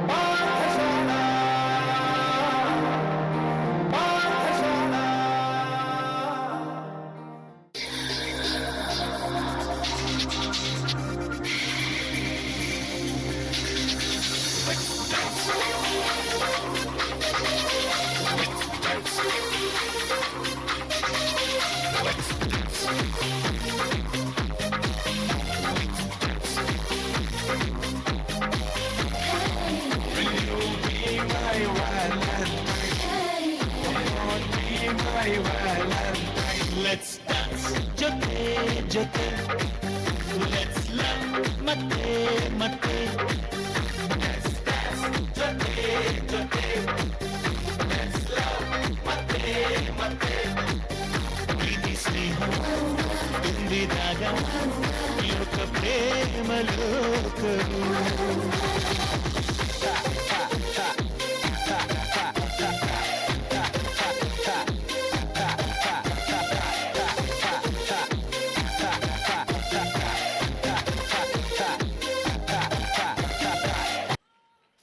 Pathshala Pathshala. my Valentine. Let's dance ಜೊತೆ ಜೊತೆ. Let's love ಮತ್ತೆ ಮತ್ತೆ. Let's dance ಜೊತೆ ಜೊತೆ. Let's love ಮತ್ತೆ ಮತ್ತೆ. ಪ್ರೀತಿ ಸ್ನೇಹ ತುಂಬಿದಾಗ ಲೋಕ ಪ್ರೇಮ ಲೋಕವು.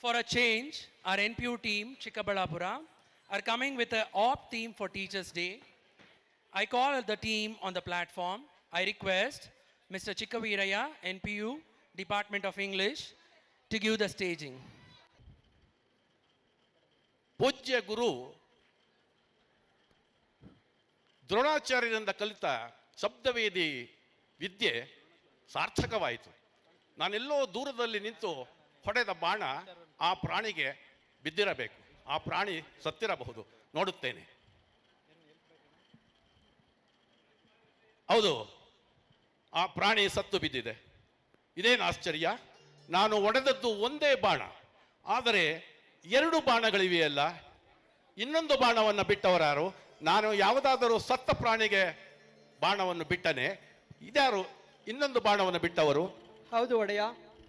For a change, our NPU team, Chikkabalapura, are coming with an opt theme for Teachers' Day. I call the team on the platform. I request Mr. Chikkaviraya, NPU, Department of English, to give the staging. ಪೂಜ್ಯ ಗುರು ದ್ರೋಣಾಚಾರ್ಯರಿಂದ ಕಲಿತ ಶಬ್ದವೇದಿ ವಿದ್ಯೆ ಸಾರ್ಥಕವಾಯಿತು. ನಾನೆಲ್ಲೋ ದೂರದಲ್ಲಿ ನಿಂತು ಹೊಡೆದ ಬಾಣ ಆ ಪ್ರಾಣಿಗೆ ಬಿದ್ದಿರಬೇಕು. ಆ ಪ್ರಾಣಿ ಸತ್ತಿರಬಹುದು, ನೋಡುತ್ತೇನೆ. ಹೌದು, ಆ ಪ್ರಾಣಿ ಸತ್ತು ಬಿದ್ದಿದೆ. ಇದೇನು ಆಶ್ಚರ್ಯ! ನಾನು ಹೊಡೆದದ್ದು ಒಂದೇ ಬಾಣ, ಆದರೆ 2 ಬಾಣಗಳಿವೆಯಲ್ಲ. ಇನ್ನೊಂದು ಬಾಣವನ್ನು ಬಿಟ್ಟವರಾರು? ನಾನು ಯಾವುದಾದರೂ ಸತ್ತ ಪ್ರಾಣಿಗೆ ಬಾಣವನ್ನು ಬಿಟ್ಟನೆ? ಇದ್ಯಾರು ಇನ್ನೊಂದು ಬಾಣವನ್ನು ಬಿಟ್ಟವರು? ಹೌದು ಒಡೆಯ,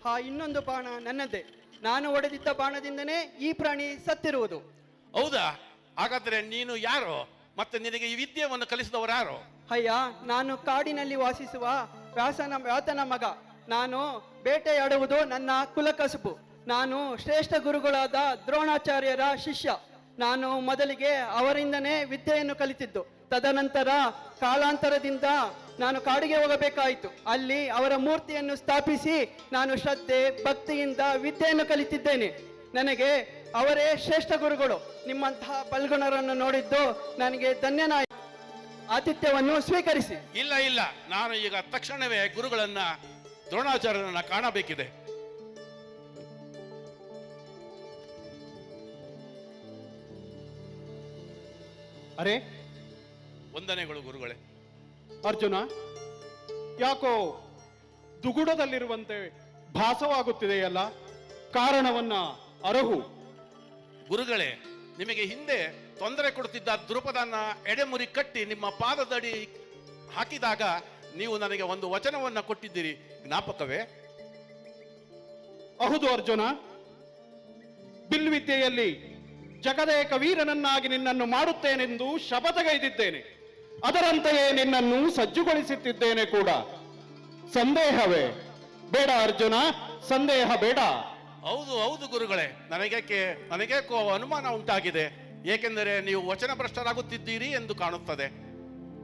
ಆ ಇನ್ನೊಂದು ಬಾಣ ನನ್ನದೇ. ನಾನು ಹೊಡೆದಿದ್ದ ಬಾಣದಿಂದನೇ ಈ ಪ್ರಾಣಿ ಸತ್ತಿರುವುದು. ಹೌದಾ? ಹಾಗಾದ್ರೆ ನೀನು ಯಾರು? ಮತ್ತೆ ನಿನಗೆ ಈ ವಿದ್ಯೆಯನ್ನು ಕಲಿಸಿದವರು ಯಾರು? ಅಯ್ಯ, ನಾನು ಕಾಡಿನಲ್ಲಿ ವಾಸಿಸುವ ವ್ಯಾತನ ಮಗ. ನಾನು ಬೇಟೆಯಾಡುವುದು ನನ್ನ ಕುಲಕಸುಬು. ನಾನು ಶ್ರೇಷ್ಠ ಗುರುಗಳಾದ ದ್ರೋಣಾಚಾರ್ಯರ ಶಿಷ್ಯ. ನಾನು ಮೊದಲಿಗೆ ಅವರಿಂದನೇ ವಿದ್ಯೆಯನ್ನು ಕಲಿತಿದ್ದು. ತದನಂತರ ಕಾಲಾಂತರದಿಂದ ನಾನು ಕಾಡಿಗೆ ಹೋಗಬೇಕಾಯಿತು. ಅಲ್ಲಿ ಅವರ ಮೂರ್ತಿಯನ್ನು ಸ್ಥಾಪಿಸಿ ನಾನು ಶ್ರದ್ಧೆ ಭಕ್ತಿಯಿಂದ ವಿದ್ಯೆಯನ್ನು ಕಲಿತಿದ್ದೇನೆ. ನನಗೆ ಅವರೇ ಶ್ರೇಷ್ಠ ಗುರುಗಳು. ನಿಮ್ಮಂತಹ ಫಲ್ಗುಣರನ್ನು ನೋಡಿದ್ದು ನನಗೆ ಧನ್ಯನಾಯಿತು. ಆತಿಥ್ಯವನ್ನು ಸ್ವೀಕರಿಸಿ. ಇಲ್ಲ ಇಲ್ಲ, ನಾನು ಈಗ ತಕ್ಷಣವೇ ಗುರುಗಳನ್ನ ದ್ರೋಣಾಚಾರ್ಯರನ್ನ ಕಾಣಬೇಕಿದೆ. ಅರೆ, ವಂದನೆಗಳು ಗುರುಗಳೇ. ಅರ್ಜುನ, ಯಾಕೋ ದುಗುಡದಲ್ಲಿರುವಂತೆ ಭಾಸವಾಗುತ್ತಿದೆಯಲ್ಲ, ಕಾರಣವನ್ನ ಅರಹು. ಗುರುಗಳೇ, ನಿಮಗೆ ಹಿಂದೆ ತೊಂದರೆ ಕೊಡುತ್ತಿದ್ದ ದ್ರುಪದನ್ನ ಎಡೆಮುರಿ ಕಟ್ಟಿ ನಿಮ್ಮ ಪಾದದಡಿ ಹಾಕಿದಾಗ ನೀವು ನನಗೆ ಒಂದು ವಚನವನ್ನ ಕೊಟ್ಟಿದ್ದೀರಿ, ಜ್ಞಾಪಕವೇ? ಹೌದು ಅರ್ಜುನ, ಬಿಲ್ವಿದ್ಯೆಯಲ್ಲಿ ಜಗದೇಕ ವೀರನನ್ನಾಗಿ ನಿನ್ನನ್ನು ಮಾಡುತ್ತೇನೆಂದು ಶಪಥಗೈದಿದ್ದೇನೆ. ಅದರಂತೆಯೇ ನಿನ್ನನ್ನು ಸಜ್ಜುಗೊಳಿಸುತ್ತಿದ್ದೇನೆ ಕೂಡ. ಸಂದೇಹವೇ ಬೇಡ ಅರ್ಜುನ, ಸಂದೇಹ ಬೇಡ. ಹೌದು ಹೌದು ಗುರುಗಳೇ, ನನಗೇಕೋ ಅನುಮಾನ ಉಂಟಾಗಿದೆ. ಏಕೆಂದರೆ ನೀವು ವಚನ ಭ್ರಷ್ಟರಾಗುತ್ತಿದ್ದೀರಿ ಎಂದು ಕಾಣುತ್ತದೆ.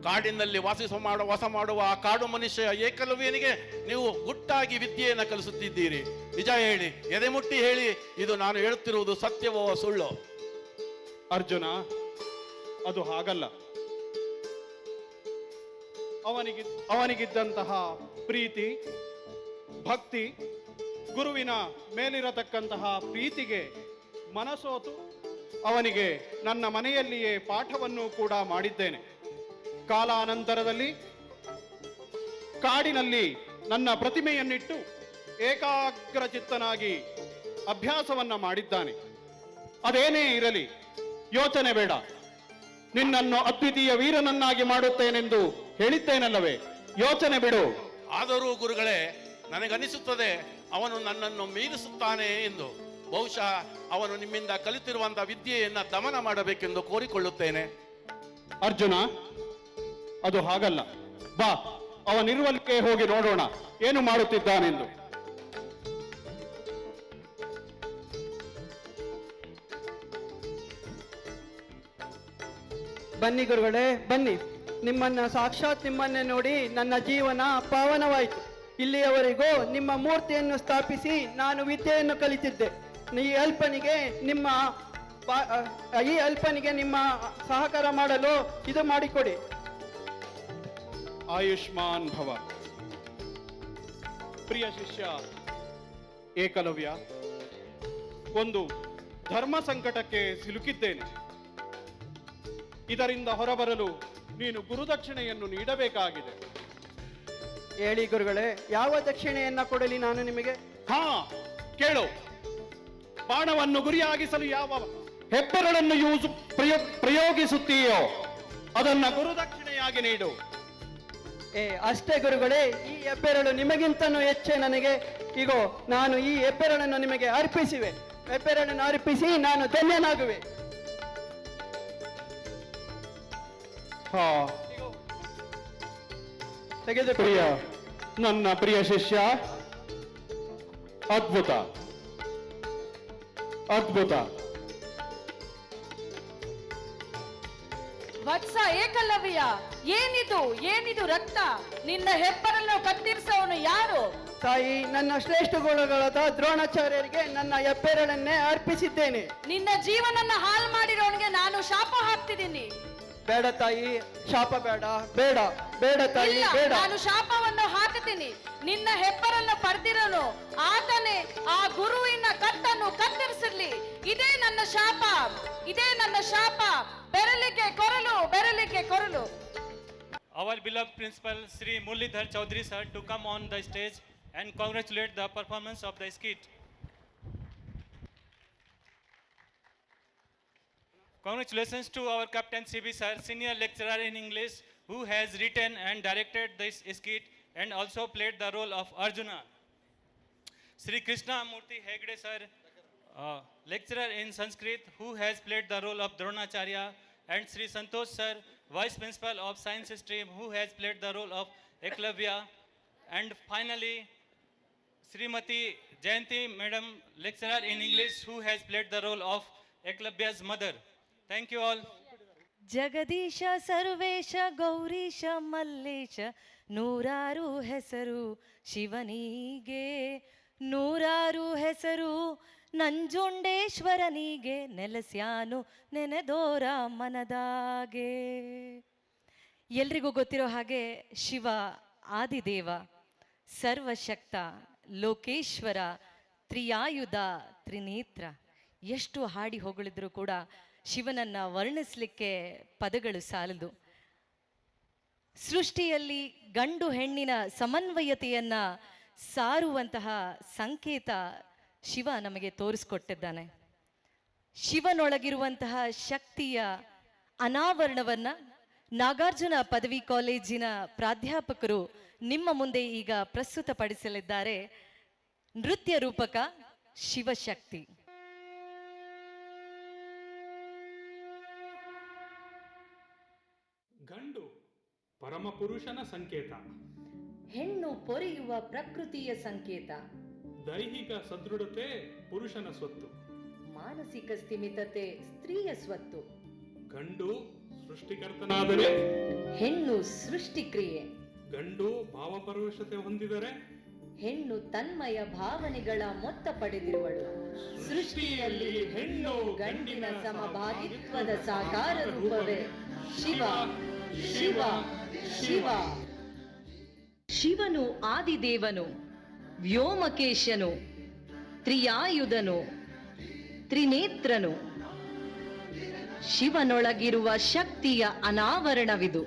ಕಾಡಿನಲ್ಲಿ ವಾಸ ಮಾಡುವ ಆ ಕಾಡು ಮನುಷ್ಯ ಏಕಲವ್ಯನಿಗೆ ನೀವು ಗುಟ್ಟಾಗಿ ವಿದ್ಯೆಯನ್ನು ಕಲಿಸುತ್ತಿದ್ದೀರಿ. ನಿಜ ಹೇಳಿ, ಎದೆ ಮುಟ್ಟಿ ಹೇಳಿ, ಇದು ನಾನು ಹೇಳುತ್ತಿರುವುದು ಸತ್ಯವೋ ಸುಳ್ಳೋ? ಅರ್ಜುನ, ಅದು ಹಾಗಲ್ಲ. ಅವನಿಗಿದ್ದಂತಹ ಪ್ರೀತಿ ಭಕ್ತಿ, ಗುರುವಿನ ಮೇಲಿರತಕ್ಕಂತಹ ಪ್ರೀತಿಗೆ ಮನಸೋತು ಅವನಿಗೆ ನನ್ನ ಮನೆಯಲ್ಲಿಯೇ ಪಾಠವನ್ನು ಕೂಡ ಮಾಡಿದ್ದೇನೆ. ಕಾಲಾನಂತರದಲ್ಲಿ ಕಾಡಿನಲ್ಲಿ ನನ್ನ ಪ್ರತಿಮೆಯನ್ನಿಟ್ಟು ಏಕಾಗ್ರಚಿತ್ತನಾಗಿ ಅಭ್ಯಾಸವನ್ನ ಮಾಡಿದ್ದಾನೆ. ಅದೇನೇ ಇರಲಿ, ಯೋಚನೆ ಬೇಡ. ನಿನ್ನನ್ನು ಅದ್ವಿತೀಯ ವೀರನನ್ನಾಗಿ ಮಾಡುತ್ತೇನೆಂದು ಹೇಳಿದ್ದೇನಲ್ಲವೇ, ಯೋಚನೆ ಬಿಡು. ಆದರೂ ಗುರುಗಳೇ, ನನಗನಿಸುತ್ತದೆ ಅವನು ನನ್ನನ್ನು ಮೀರಿಸುತ್ತಾನೆ ಎಂದು. ಬಹುಶಃ ಅವನು ನಿಮ್ಮಿಂದ ಕಲಿತಿರುವಂತಹ ವಿದ್ಯೆಯನ್ನ ದಮನ ಮಾಡಬೇಕೆಂದು ಕೋರಿಕೊಳ್ಳುತ್ತೇನೆ. ಅರ್ಜುನ, ಅದು ಹಾಗಲ್ಲ. ಬಾ, ಅವನಿರುವಲ್ಲಿಗೆ ಹೋಗಿ ನೋಡೋಣ ಏನು ಮಾಡುತ್ತಿದ್ದಾನೆಂದು. ಬನ್ನಿ ಗುರುಗಳೇ, ಬನ್ನಿ. ಸಾಕ್ಷಾತ್ ನಿಮ್ಮನ್ನೇ ನೋಡಿ ನನ್ನ ಜೀವನ ಪಾವನವಾಯಿತು. ಇಲ್ಲಿಯವರೆಗೂ ನಿಮ್ಮ ಮೂರ್ತಿಯನ್ನು ಸ್ಥಾಪಿಸಿ ನಾನು ವಿದ್ಯೆಯನ್ನು ಕಲಿತಿದ್ದೆ. ಈ ಅಲ್ಪನಿಗೆ ನಿಮ್ಮ ಸಹಕಾರ ಮಾಡಲು ಇದು ಮಾಡಿಕೊಡಿ. ಆಯುಷ್ಮಾನ್ ಭವ. ಪ್ರಿಯ ಶಿಷ್ಯ ಏಕಲವ್ಯ, ಒಂದು ಧರ್ಮ ಸಂಕಟಕ್ಕೆ ಸಿಲುಕಿದ್ದೇನೆ. ಇದರಿಂದ ಹೊರಬರಲು ನೀನು ಗುರುದಕ್ಷಿಣೆಯನ್ನು ನೀಡಬೇಕಾಗಿದೆ. ಹೇಳಿ ಗುರುಗಳೇ, ಯಾವ ದಕ್ಷಿಣೆಯನ್ನ ಕೊಡಲಿ ನಾನು ನಿಮಗೆ? ಹಾ, ಕೇಳು. ಬಾಣವನ್ನು ಗುರಿಯಾಗಿಸಲು ಯಾವ ಹೆಬ್ಬೆರಳನ್ನು ಪ್ರಯೋಗಿಸುತ್ತೀಯೋ ಅದನ್ನ ಗುರುದಕ್ಷಿಣೆಯಾಗಿ ನೀಡು. ಅಷ್ಟೇ ಗುರುಗಳೇ, ಈ ಹೆಬ್ಬೆರಳು ನಿಮಗಿಂತನೂ ಹೆಚ್ಚೆ ನನಗೆ. ಈಗೋ ನಾನು ಈ ಹೆಬ್ಬೆರಳನ್ನು ನಿಮಗೆ ಅರ್ಪಿಸಿವೆ. ಹೆಬ್ಬೆರಳನ್ನು ಅರ್ಪಿಸಿ ನಾನು ಧನ್ಯನಾಗುವೆ. ಹಾ, ಪ್ರಿಯ, ನನ್ನ ಪ್ರಿಯ ಶಿಷ್ಯ, ಅದ್ಭುತ ಅದ್ಭುತ. ವತ್ಸ ಏಕಲವ್ಯ, ಏನಿದು ರಕ್ತ? ನಿನ್ನ ಹೆಬ್ಬರನ್ನು ಕತ್ತರಿಸೋನು ಯಾರು? ತಾಯಿ, ನನ್ನ ಶ್ರೇಷ್ಠ ಗುರುಗಳಾದ ದ್ರೋಣಾಚಾರ್ಯರಿಗೆ ನನ್ನ ಹೆಬ್ಬೆರಳನ್ನೇ ಅರ್ಪಿಸಿದ್ದೇನೆ. ನಿನ್ನ ಜೀವನನ್ನ ಹಾಳು ಮಾಡಿರೋನಿಗೆ ನಾನು ಶಾಪ ಹಾಕ್ತಿದ್ದೀನಿ. ಬೇಡ ತಾಯಿ, ಶಾಪ ಬೇಡ, ಬೇಡ ಬೇಡ ತಾಯಿ, ಬೇಡ. ನಾನು ಶಾಪವನ್ನು ಹಾಕುತ್ತೀನಿ. ನಿನ್ನ ಹೆಬ್ಬರನ್ನು ಪಡೆದಿರೋನು ಆತನೇ ಆ ಗುರುವಿನ ಕತ್ತನ್ನು ಕತ್ತರಿಸಿರ್ಲಿ. ಇದೇ ನನ್ನ ಶಾಪ, ಇದೇ ನನ್ನ ಶಾಪ. ಬೆರಳಿಗೆ ಕೊರಲು, ಬೆರಳಿಗೆ ಕೊರಲು. Our beloved principal Sri Murlidhar Chaudhary sir to come on the stage and congratulate the performance of the skit. Congratulations to our Captain CB sir, senior lecturer in English, who has written and directed this skit and also played the role of Arjuna. Sri Krishna Murthy Hegde sir, lecturer in Sanskrit, who has played the role of Dronacharya, and Sri Santosh sir, vice principal of science stream, who has played the role of Eklavya, and finally Srimati Jayanti madam, lecturer in English, who has played the role of Eklavya's mother. Thank you all. Jagadish ಸರ್ವೇಶ ಗೌರೀಶ ಮಲ್ಲೇಶ, ನೂರಾರು ಹೆಸರು ಶಿವನಿಗೆ, ನೂರಾರು ಹೆಸರು ನಂಜುಂಡೇಶ್ವರನಿಗೆ, ನೆಲೆಸ್ಯಾನು ನೆನೆದೋರ ಮನದಾಗೆ. ಎಲ್ರಿಗೂ ಗೊತ್ತಿರೋ ಹಾಗೆ ಶಿವ ಆದಿದೇವ, ಸರ್ವಶಕ್ತ, ಲೋಕೇಶ್ವರ, ತ್ರಿಯಾಯುಧ, ತ್ರಿನೇತ್ರ. ಎಷ್ಟು ಹಾಡಿ ಹೊಗಳಿದ್ರು ಕೂಡ ಶಿವನನ್ನ ವರ್ಣಿಸ್ಲಿಕ್ಕೆ ಪದಗಳು ಸಾಲದು. ಸೃಷ್ಟಿಯಲ್ಲಿ ಗಂಡು ಹೆಣ್ಣಿನ ಸಮನ್ವಯತೆಯನ್ನ ಸಾರುವಂತಹ ಸಂಕೇತ ಶಿವ ನಮಗೆ ತೋರಿಸ್ಕೊಟ್ಟಿದ್ದಾನೆ. ಶಿವನೊಳಗಿರುವಂತಹ ಶಕ್ತಿಯ ಅನಾವರಣವನ್ನ ನಾಗಾರ್ಜುನ ಪದವಿ ಕಾಲೇಜಿನ ಪ್ರಾಧ್ಯಾಪಕರು ನಿಮ್ಮ ಮುಂದೆ ಈಗ ಪ್ರಸ್ತುತಪಡಿಸಲಿದ್ದಾರೆ. ನೃತ್ಯ ರೂಪಕ ಶಿವಶಕ್ತಿ. ಗಂಡು ಪರಮಪುರುಷನ ಸಂಕೇತ, ಹೆಣ್ಣು ಪೊರೆಯುವ ಪ್ರಕೃತಿಯ ಸಂಕೇತ, ದೈಹಿಕ ಸದೃಢತೆ ಪುರುಷನ ಸ್ವತ್ತು, ಮಾನಸಿಕ ಸ್ಥಿಮಿತತೆ ಸ್ತ್ರೀಯ ಸ್ವತ್ತು. ಗಂಡು ಸೃಷ್ಟಿಕರ್ತನಾದರೆ, ಹೆಣ್ಣು ಸೃಷ್ಟಿಕ್ರಿಯೆ. ಗಂಡು ಭಾವಪರವಶತೆ ಹೊಂದಿದರೆ, ಹೆಣ್ಣು ತನ್ಮಯ ಭಾವನೆಗಳ ಮೊತ್ತ ಪಡೆದಿರುವಳು. ಸೃಷ್ಟಿಯಲ್ಲಿ ಹೆಣ್ಣು ಗಂಡಿನ ಸಮಭಾಗಿತ್ವದ ಸಾಕಾರ ರೂಪವೇ ಶಿವ ಶಿವ ಶಿವ. ಶಿವನು ಆದಿದೇವನು, ವ್ಯೋಮಕೇಶನು, ತ್ರಿಯಾಯುಧನು, ತ್ರಿನೇತ್ರನು. ಶಿವನೊಳಗಿರುವ ಶಕ್ತಿಯ ಅನಾವರಣವಿದು.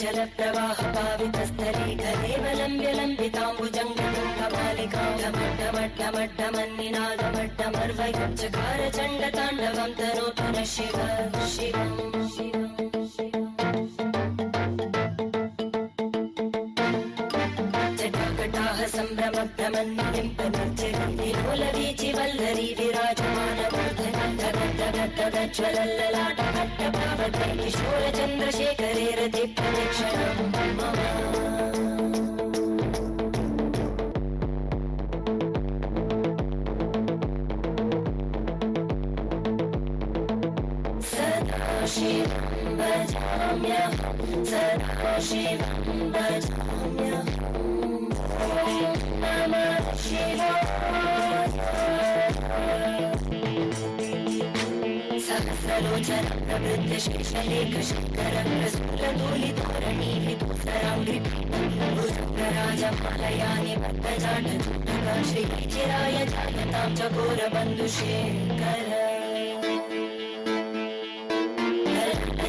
जल प्रवाह पावितस्थली घरेवलम्ब्य लम्बिताम्बुजङ्गमट्टमट्टमट्टमन्निनादमट्टमर्वयं चकार चण्डताण्डवं तनोतु नः शिव शिवं जटाकटाः सम्भ्रमभ्रमन्निलिम्पनिर्जरी वल्लरी विराजमानमूर्धनि धगद्धगद्धगज्ज्वलल्ललाटकट्टपावते किशोरचन्द्रशेखरे रति प्रदक्षिणं मम सदाशिवं भजाम्यहं सदाशिवं भजाम्यहं ॐ नमः शिवाय नीललोचन प्रवृत्त शेषलेख शंकर प्रसूरधूलिधोरणि विदूसराङ्घ्रि भुजङ्गराजमालयानि बद्धजाट चूटक श्रीचिराय जायतां चकोरबन्धुशेखर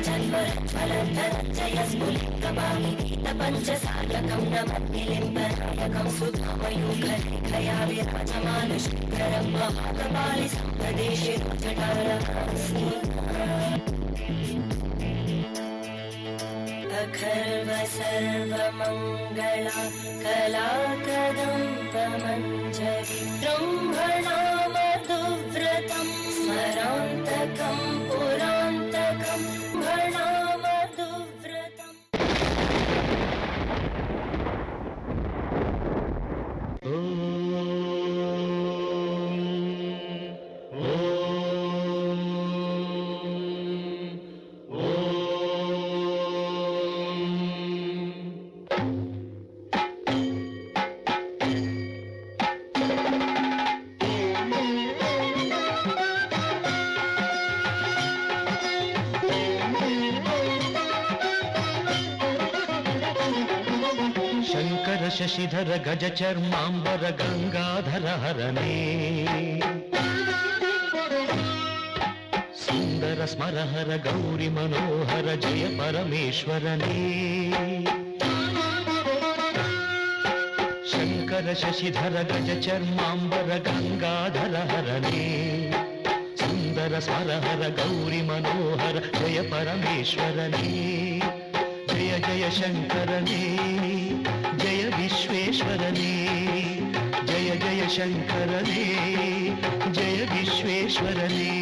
जन्मरज्वलधनञ्जय स्फुलिङ्गभागिगीतपञ्चसाधकं नमन्निलिम्बनायकं सुधामयूखलेखया विराजमानशेखरं महाकपालि सम्प्रदेशे जटारहास्ति अखर्व सर्वमङ्गला कला कदम्बमञ्जरी ब्रह्मणामधुव्रतं स्मरान्तकं पुरान्तकं भणामधुव्रतम् ಶಶಿಧರ ಗಜ ಚರ್ಮಾಂಬರ ಗಂಗಾಧರ ಹರನೇ ಸುಂದರ ಸ್ಮರಹರ ಗೌರಿ ಮನೋಹರ ಜಯ ಪರಮೇಶ್ವರನೇ ಶಂಕರ ಶಶಿಧರ ಗಜ ಚರ್ಮಾಂಬರ ಗಂಗಾಧರ ಹರನೇ ಸುಂದರ ಸ್ಮರಹರ ಗೌರಿ ಮನೋಹರ ಜಯ ಪರಮೇಶ್ವರನೇ ಜಯ ಜಯ ಶಂಕರನೇ जय विश्वेश्वरने जय जय शंकरने जय विश्वेश्वरने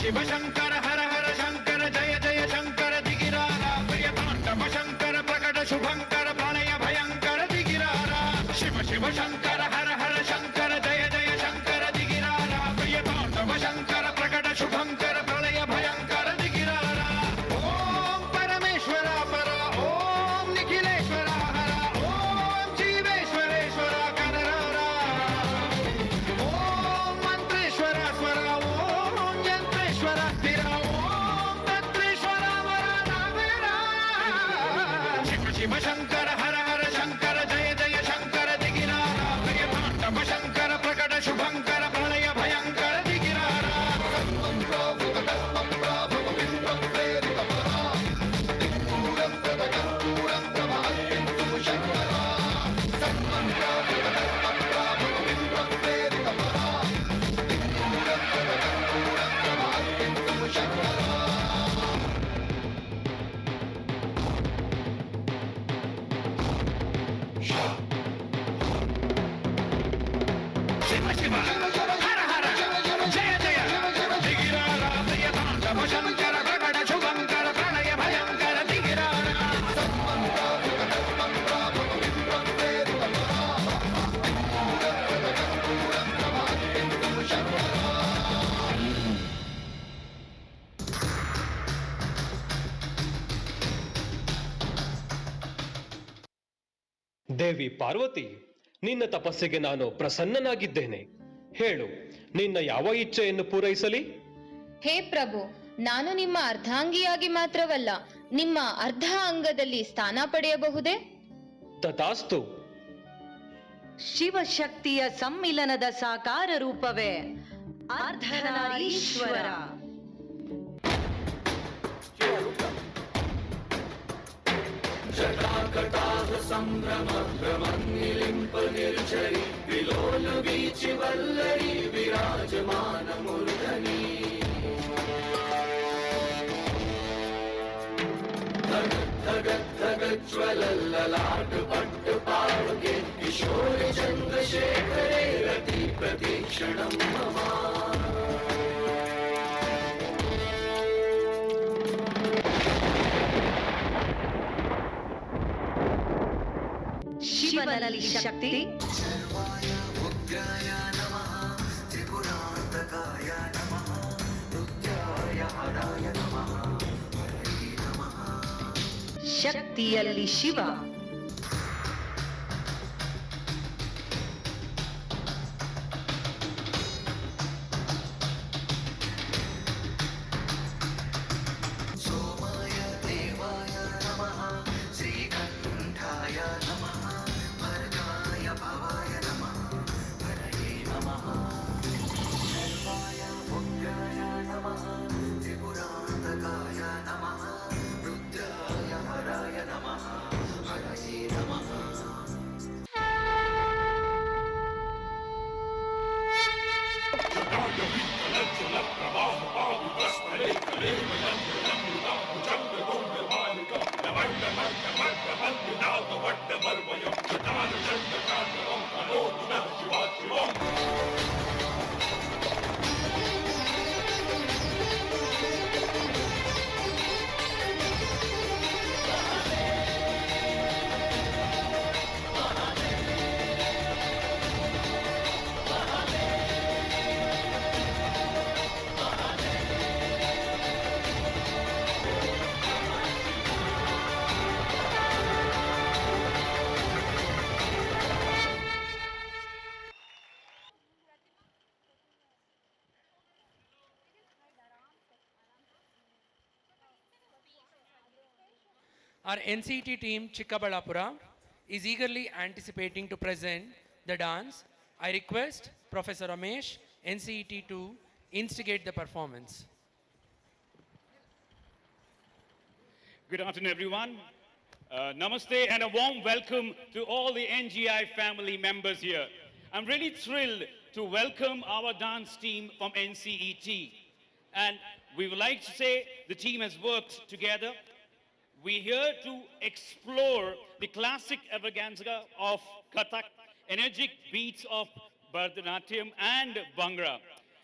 शिव शंकर हर हर शंकर जय जय शंकर दिगिरारा प्रियतांडव शंकर प्रकट शुभंकर प्रणय भयंकर दिगिरारा शिव शिव शंकर हर हर शंकर जय जय शंकर दिगिरारा प्रियतांडव शंकर प्रकट शुभंकर प्रणय भयंकर दिगिरारा ओम परमेश्वर पर ओम निखिलेश्वर हर ओम जीवेश्वरेश्वर कररा ओम मंत्रेश्वर स्वर शिव शंकर हर हर शंकर जय जय शंकर दिगिरारा प्रियतांडव शंकर प्रकट शुभंकर प्रणय भयंकर दिगिरारा शिव शिव हर हर जय जय दिगिरारा प्रियतांडव शंकर प्रकट शुभंकर प्रणय भयंकर दिगिरारा ದೇವಿ ಪಾರ್ವತಿ, ನಿನ್ನ ತಪಸ್ಸಿಗೆ ನಾನು ಪ್ರಸನ್ನನಾಗಿದ್ದೇನೆ. ಹೇಳು, ನಿನ್ನ ಯಾವ ಇಚ್ಛೆಯನ್ನು ಪೂರೈಸಲಿ? ಹೇ ಪ್ರಭು, ನಾನು ನಿಮ್ಮ ಅರ್ಧಾಂಗಿಯಾಗಿ ಮಾತ್ರವಲ್ಲ, ನಿಮ್ಮ ಅರ್ಧ ಅಂಗದಲ್ಲಿ ಸ್ಥಾನ ಪಡೆಯಬಹುದೇ? ತಥಾಸ್ತು. ಶಿವಶಕ್ತಿಯ ಸಮ್ಮಿಲನದ ಸಾಕಾರ ರೂಪವೇ ಅರ್ಧನಾರೀಶ್ವರ. जटाकटाह संभ्रम भ्रमन्निलिम्प निर्झरि विलोल वीचि वल्लरी विराजमान मूर्धनि धगत् धगत् धगज्ज्वल ललाट पट्ट पाणुके किशोर चन्द्रशेखरे रति प्रतीक्षणं मम ಶಿವನಲ್ಲಿ ಶಕ್ತಿ ಶಕ್ತಿಯಲ್ಲಿ Shiva Our NCT team Chikkabalapura is eagerly anticipating to present the dance. I request Professor Ramesh, NCT to instigate the performance. Good afternoon, everyone. Namaste and a warm welcome to all the NGI family members here. I'm really thrilled to welcome our dance team from NCET. And we would like to say the team has worked together. We're here to explore the classic extravaganza of Kathak, energetic beats of Bharatanatyam and Bhangra.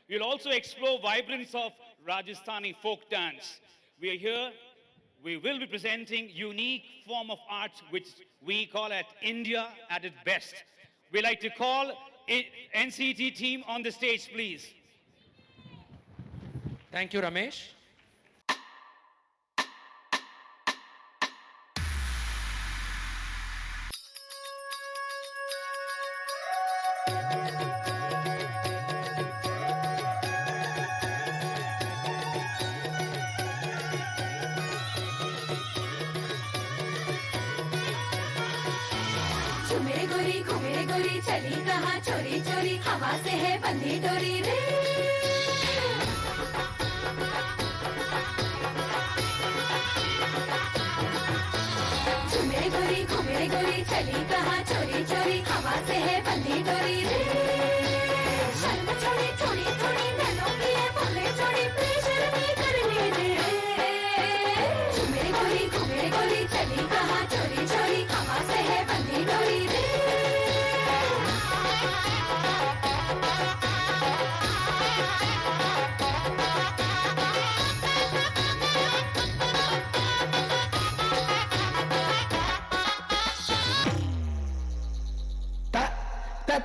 We'll also explore vibrance of Rajasthani folk dance. We are here, we will be presenting unique form of art which we call at India at its best. We'd like to call NCT team on the stage, please. Thank you, Ramesh. झूमे गोरी घूमे गोरी चली कहाँ चोरी चोरी हवा से है बंधी डोरी रे झूमे गोरी घूमे गोरी चली कहाँ चोरी चोरी हवा से है बंधी डोरी रे शर्म छोड़ी थोड़ी थोड़ी नैनों की है बोले छोड़ी प्रेशर नहीं करनी रे झूमे गोरी चली कहाँ चोरी चोरी हवा से है बंधी डोरी रे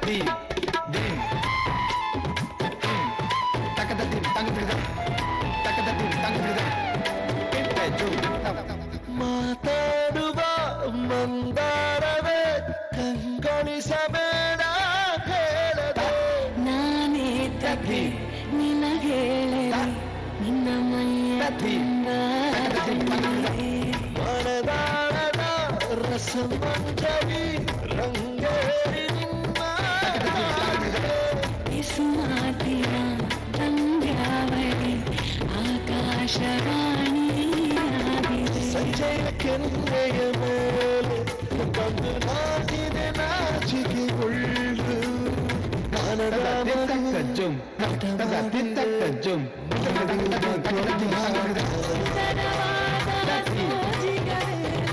dim dim takada dim takada dim takada dim ಮಾತಾಡುವ ಮಂದಾರವೇ ಕಂಗೊಳಿಸಬೇಡ ಹೇಳದೆ ನಾನೇ ತಪ್ಪಿ ನಿನಗೇಳೆ ನಿನ್ನ ಮೈಯ ಮನದಾಳದ ರಸಮಂಜರಿ ರಂಗೇರಿ ಇಸುಮಾತಿಯ ತಂಗಾವಳಿ ಆಕಾಶವಾಣಿ ಸಂಜೆಯ ಕೆನ್ನೆಯ ಮೇಲೆ ಬಂದು ನಾಚಿದೆ ನಾಚಿಕೆ ಉಳ್ಳು ಕಜ್ಜುಂ ಕಜ್ಜುಂ ಸೋಜಿಗರೆಲ್ಲ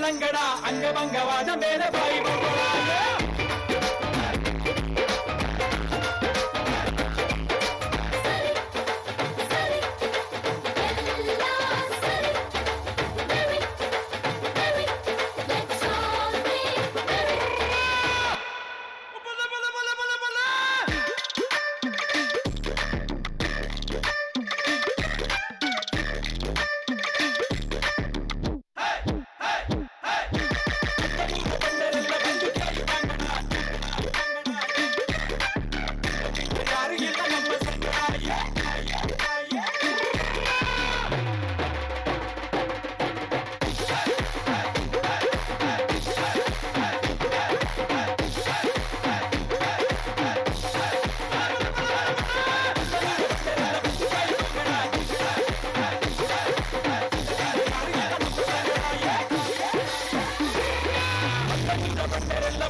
ಲಂಗಡ ಅಂಗಭಂಗವಾದ ಮೇಲೆ ಬಾಯಿ ಬೊಬ್ಬಳ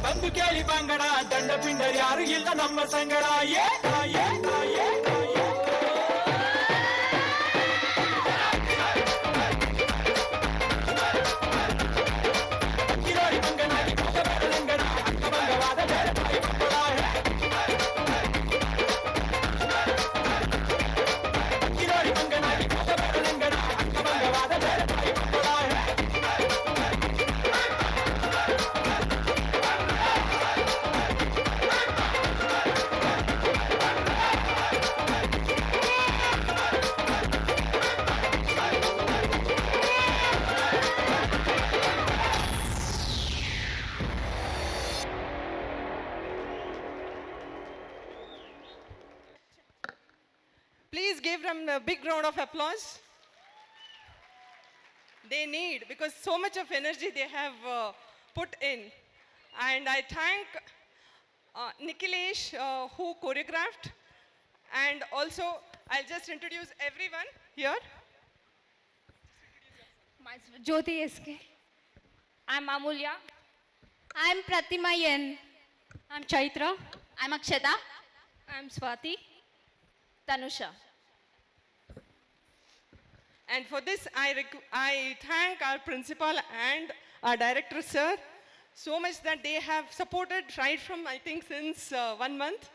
ಬಂದು ಕೇಳಿ ಬಂಗಡ ದಂಡ ಪಿಂಡ ಯಾರು ಇಲ್ಲ ನಮ್ಮ ಸಂಗಡ Please give them a big round of applause. They need, because so much of energy they have put in. And I thank Nikhilesh who choreographed. And also, I'll just introduce everyone here. Myself, Jyoti SK. I'm Amulya. I'm Pratima Yen. I'm Chaitra. I'm Akshata. I'm Swati. Tanusha. And for this, I thank our principal and our director, sir, so much that they have supported right from, I think, since 1 month.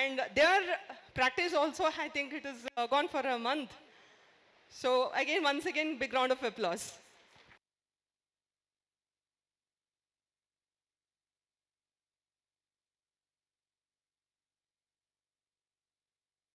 And their practice also, I think it has gone for a month. So again, once again, big round of applause.